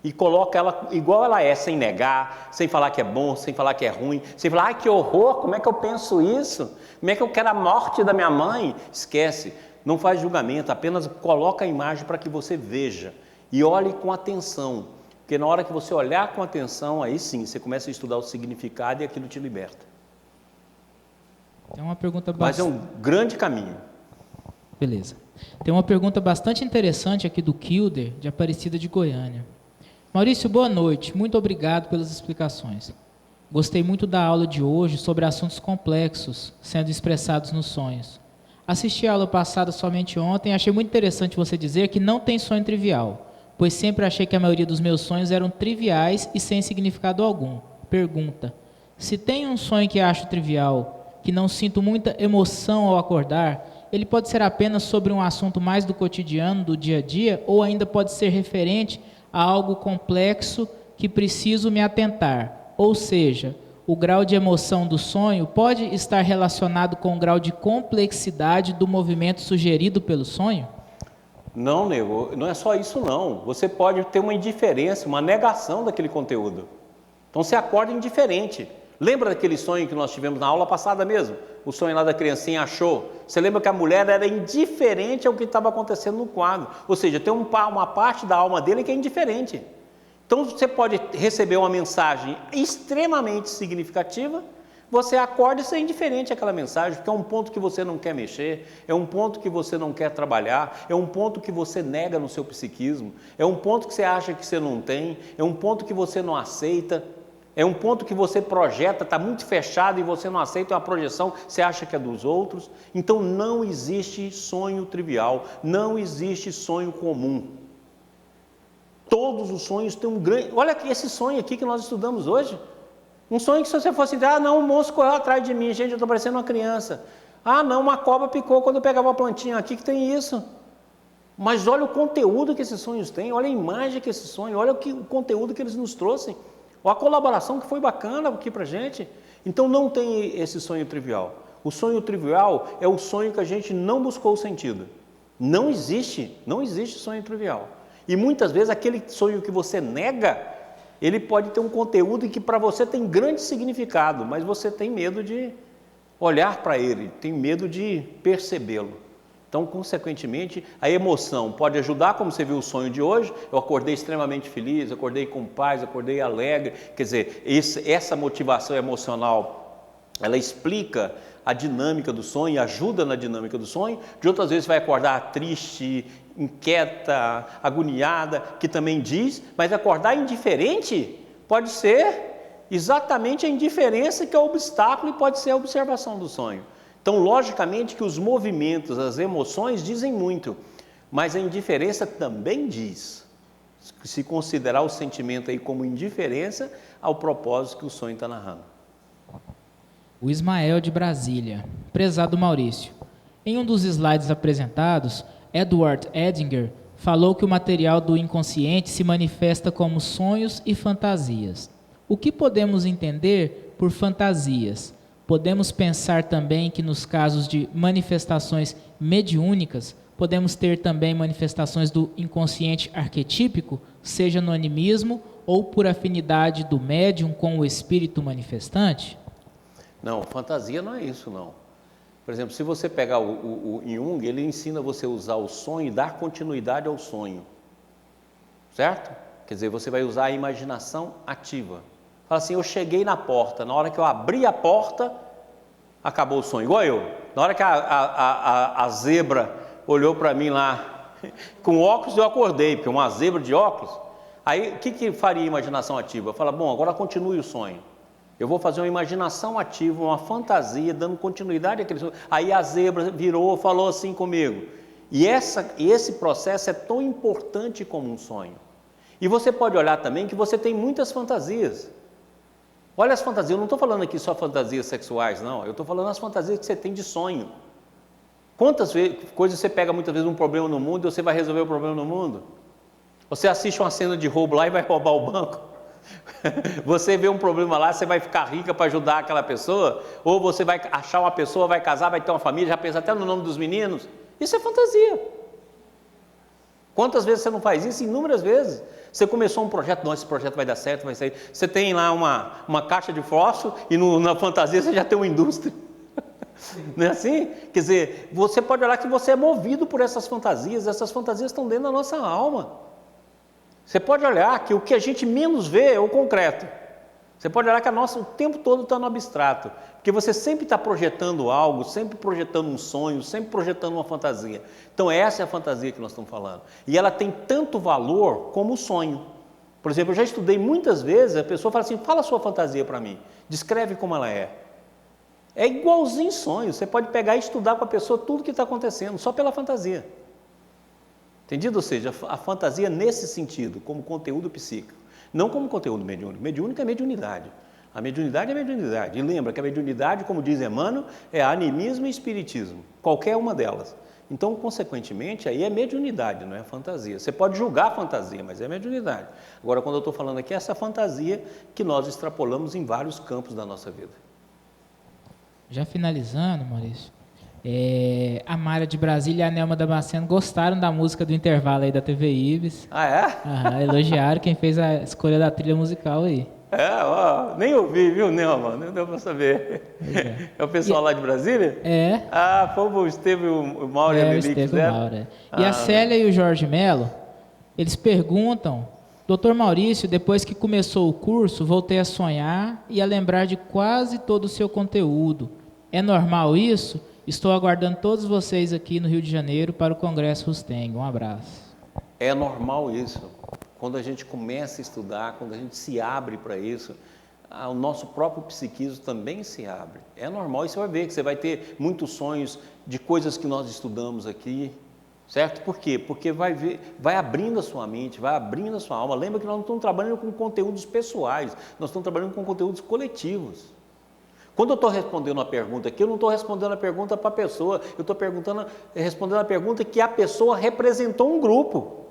e coloca ela igual ela é, sem negar, sem falar que é bom, sem falar que é ruim, sem falar, ai que horror, como é que eu penso isso? Como é que eu quero a morte da minha mãe? Esquece, não faz julgamento, apenas coloca a imagem para que você veja e olhe com atenção, porque na hora que você olhar com atenção, aí sim, você começa a estudar o significado e aquilo te liberta. Tem uma pergunta Mas é um grande caminho. Beleza. Tem uma pergunta bastante interessante aqui do Kilder, de Aparecida de Goiânia. Maurício, boa noite. Muito obrigado pelas explicações. Gostei muito da aula de hoje sobre assuntos complexos sendo expressados nos sonhos. Assisti a aula passada somente ontem e achei muito interessante você dizer que não tem sonho trivial, pois sempre achei que a maioria dos meus sonhos eram triviais e sem significado algum. Pergunta: se tem um sonho que acho trivial, que não sinto muita emoção ao acordar, ele pode ser apenas sobre um assunto mais do cotidiano, do dia a dia, ou ainda pode ser referente a algo complexo que preciso me atentar? Ou seja, o grau de emoção do sonho pode estar relacionado com o grau de complexidade do movimento sugerido pelo sonho? Não, nego, não é só isso não. Você pode ter uma indiferença, uma negação daquele conteúdo. Então você acorda indiferente. Lembra daquele sonho que nós tivemos na aula passada mesmo? O sonho lá da criancinha achou. Você lembra que a mulher era indiferente ao que estava acontecendo no quadro. Ou seja, tem uma parte da alma dele que é indiferente. Então você pode receber uma mensagem extremamente significativa, você acorda e ser indiferente àquela mensagem, porque é um ponto que você não quer mexer, é um ponto que você não quer trabalhar, é um ponto que você nega no seu psiquismo, é um ponto que você acha que você não tem, é um ponto que você não aceita. É um ponto que você projeta, está muito fechado e você não aceita, é uma projeção, você acha que é dos outros. Então não existe sonho trivial, não existe sonho comum. Todos os sonhos têm um grande... Olha aqui esse sonho aqui que nós estudamos hoje. Um sonho que se você fosse entrar, não, um monstro correu atrás de mim, gente, eu estou parecendo uma criança. Ah, não, uma cobra picou quando eu pegava a plantinha aqui, que tem isso. Mas olha o conteúdo que esses sonhos têm, olha a imagem que esse sonho, olha o conteúdo que eles nos trouxeram. A colaboração que foi bacana aqui para a gente. Então não tem esse sonho trivial. O sonho trivial é o sonho que a gente não buscou o sentido. Não existe sonho trivial. E muitas vezes aquele sonho que você nega, ele pode ter um conteúdo que para você tem grande significado, mas você tem medo de olhar para ele, tem medo de percebê-lo. Então, consequentemente, a emoção pode ajudar, como você viu o sonho de hoje, eu acordei extremamente feliz, acordei com paz, acordei alegre, quer dizer, essa motivação emocional ela explica a dinâmica do sonho, ajuda na dinâmica do sonho. De outras vezes vai acordar triste, inquieta, agoniada, que também diz, mas acordar indiferente pode ser exatamente a indiferença que é o obstáculo e pode ser a observação do sonho. Então, logicamente que os movimentos, as emoções dizem muito, mas a indiferença também diz. Se considerar o sentimento aí como indiferença ao propósito que o sonho está narrando. O Ismael de Brasília. Prezado Maurício, em um dos slides apresentados, Edward Edinger falou que o material do inconsciente se manifesta como sonhos e fantasias. O que podemos entender por fantasias? Podemos pensar também que nos casos de manifestações mediúnicas, podemos ter também manifestações do inconsciente arquetípico, seja no animismo ou por afinidade do médium com o espírito manifestante? Não, fantasia não é isso, não. Por exemplo, se você pegar o Jung, ele ensina você a usar o sonho e dar continuidade ao sonho. Certo? Quer dizer, você vai usar a imaginação ativa. Fala assim, eu cheguei na porta, na hora que eu abri a porta, acabou o sonho. Igual eu. Na hora que a zebra olhou para mim lá, com óculos eu acordei, porque uma zebra de óculos. Aí, o que faria a imaginação ativa? Fala, bom, agora continue o sonho. Eu vou fazer uma imaginação ativa, uma fantasia, dando continuidade àquele sonho. Aí a zebra virou, falou assim comigo. E esse processo é tão importante como um sonho. E você pode olhar também que você tem muitas fantasias. Olha as fantasias, eu não estou falando aqui só fantasias sexuais, não. Eu estou falando as fantasias que você tem de sonho. Quantas coisas você pega muitas vezes um problema no mundo e você vai resolver o problema no mundo? Você assiste uma cena de roubo lá e vai roubar o banco? Você vê um problema lá, você vai ficar rica para ajudar aquela pessoa? Ou você vai achar uma pessoa, vai casar, vai ter uma família, já pensa até no nome dos meninos? Isso é fantasia. Quantas vezes você não faz isso? Inúmeras vezes. Você começou um projeto, não, esse projeto vai dar certo, vai sair. Você tem lá uma caixa de fósforo e na fantasia você já tem uma indústria. Não é assim? Quer dizer, você pode olhar que você é movido por essas fantasias estão dentro da nossa alma. Você pode olhar que o que a gente menos vê é o concreto. Você pode olhar que o tempo todo está no abstrato, porque você sempre está projetando algo, sempre projetando um sonho, sempre projetando uma fantasia. Então essa é a fantasia que nós estamos falando. E ela tem tanto valor como o sonho. Por exemplo, eu já estudei muitas vezes, a pessoa fala assim, fala a sua fantasia para mim, descreve como ela é. É igualzinho sonho, você pode pegar e estudar com a pessoa tudo que está acontecendo, só pela fantasia. Entendido? Ou seja, a fantasia nesse sentido, como conteúdo psíquico, não como conteúdo mediúnico. Mediúnico é mediunidade. A mediunidade é mediunidade. E lembra que a mediunidade, como diz Emmanuel, é animismo e espiritismo. Qualquer uma delas. Então, consequentemente, aí é mediunidade, não é fantasia. Você pode julgar a fantasia, mas é mediunidade. Agora, quando eu estou falando aqui, é essa fantasia que nós extrapolamos em vários campos da nossa vida. Já finalizando, Maurício, a Mara de Brasília e a Nelma Damasceno gostaram da música do intervalo aí da TV Ibis. Ah, é? Elogiaram quem fez a escolha da trilha musical aí. Nem ouvi, viu, Nelma? Nem deu para saber. É o pessoal lá de Brasília? É. Ah, foi o Estevam, o Mauro e a Lili que fizeram? E a Célia e o Jorge Melo, eles perguntam, Dr. Maurício, depois que começou o curso, voltei a sonhar e a lembrar de quase todo o seu conteúdo. É normal isso? Estou aguardando todos vocês aqui no Rio de Janeiro para o Congresso Rusteng. Um abraço. É normal isso. Quando a gente começa a estudar, quando a gente se abre para isso, o nosso próprio psiquismo também se abre. É normal, e você vai ver que você vai ter muitos sonhos de coisas que nós estudamos aqui, certo? Por quê? Porque vai abrindo a sua mente, vai abrindo a sua alma. Lembra que nós não estamos trabalhando com conteúdos pessoais, nós estamos trabalhando com conteúdos coletivos. Quando eu estou respondendo uma pergunta aqui, eu não estou respondendo a pergunta para a pessoa, eu estou respondendo a pergunta que a pessoa representou um grupo.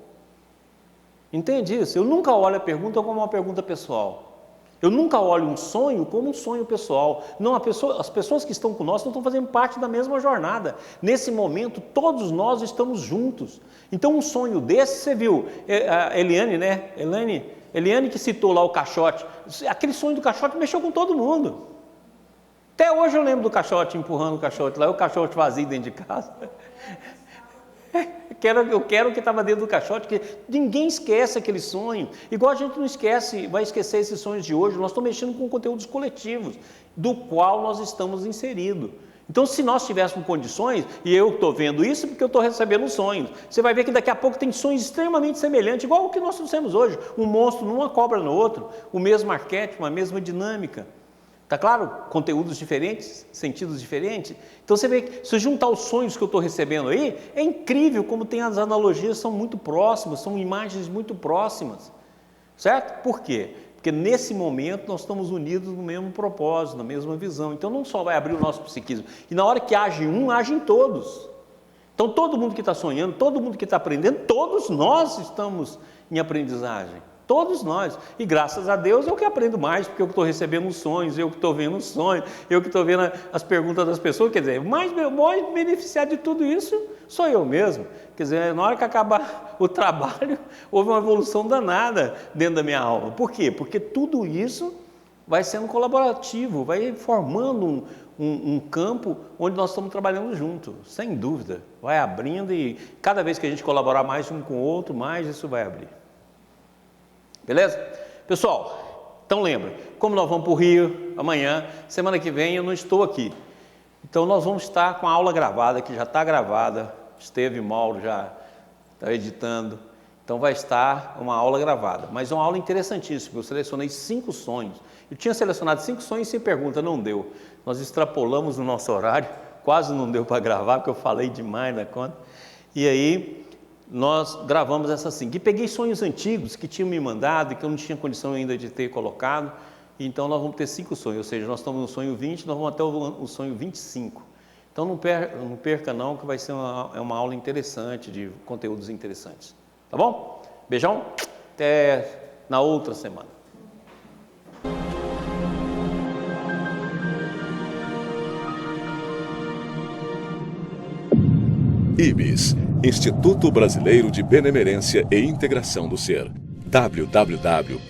Entende isso? Eu nunca olho a pergunta como uma pergunta pessoal. Eu nunca olho um sonho como um sonho pessoal. Não, as pessoas que estão conosco não estão fazendo parte da mesma jornada. Nesse momento, todos nós estamos juntos. Então, um sonho desse, você viu, a Eliane, né? Eliane que citou lá o caixote. Aquele sonho do caixote mexeu com todo mundo. Até hoje eu lembro do caixote empurrando o caixote lá, o caixote vazio dentro de casa. Eu quero o que estava dentro do caixote, que ninguém esquece aquele sonho. Igual a gente não esquece, vai esquecer esses sonhos de hoje. Nós estamos mexendo com conteúdos coletivos, do qual nós estamos inseridos. Então, se nós tivéssemos condições, e eu estou vendo isso porque eu estou recebendo sonhos, você vai ver que daqui a pouco tem sonhos extremamente semelhantes, igual o que nós trouxemos hoje, um monstro numa, cobra no outro, o mesmo arquétipo, a mesma dinâmica. Está claro? Conteúdos diferentes, sentidos diferentes. Então você vê que, se eu juntar os sonhos que eu estou recebendo aí, é incrível como tem as analogias, são muito próximas, são imagens muito próximas. Certo? Por quê? Porque nesse momento nós estamos unidos no mesmo propósito, na mesma visão. Então não só vai abrir o nosso psiquismo. E na hora que age um, agem todos. Então todo mundo que está sonhando, todo mundo que está aprendendo, todos nós estamos em aprendizagem. Todos nós. E graças a Deus eu que aprendo mais, porque eu que estou recebendo os sonhos, eu que estou vendo os sonhos, eu que estou vendo as perguntas das pessoas. Quer dizer, o mais beneficiado de tudo isso sou eu mesmo. Quer dizer, na hora que acabar o trabalho, houve uma evolução danada dentro da minha alma. Por quê? Porque tudo isso vai sendo colaborativo, vai formando um campo onde nós estamos trabalhando juntos, sem dúvida. Vai abrindo e cada vez que a gente colaborar mais um com o outro, mais isso vai abrir. Beleza? Pessoal, então lembra, como nós vamos para o Rio amanhã, semana que vem eu não estou aqui. Então nós vamos estar com a aula gravada, que já está gravada, Esteve Mauro já está editando. Então vai estar uma aula gravada, mas é uma aula interessantíssima. Eu selecionei 5 sonhos. Eu tinha selecionado 5 sonhos sem pergunta, não deu. Nós extrapolamos o nosso horário, quase não deu para gravar, porque eu falei demais na conta. E aí nós gravamos essas 5. E peguei sonhos antigos que tinham me mandado e que eu não tinha condição ainda de ter colocado. Então nós vamos ter 5 sonhos, ou seja, nós estamos no sonho 20, nós vamos até o sonho 25. Então não perca não, que vai ser uma aula interessante, de conteúdos interessantes. Tá bom? Beijão, até na outra semana. IBS, Instituto Brasileiro de Benemerência e Integração do Ser. www.ibis.org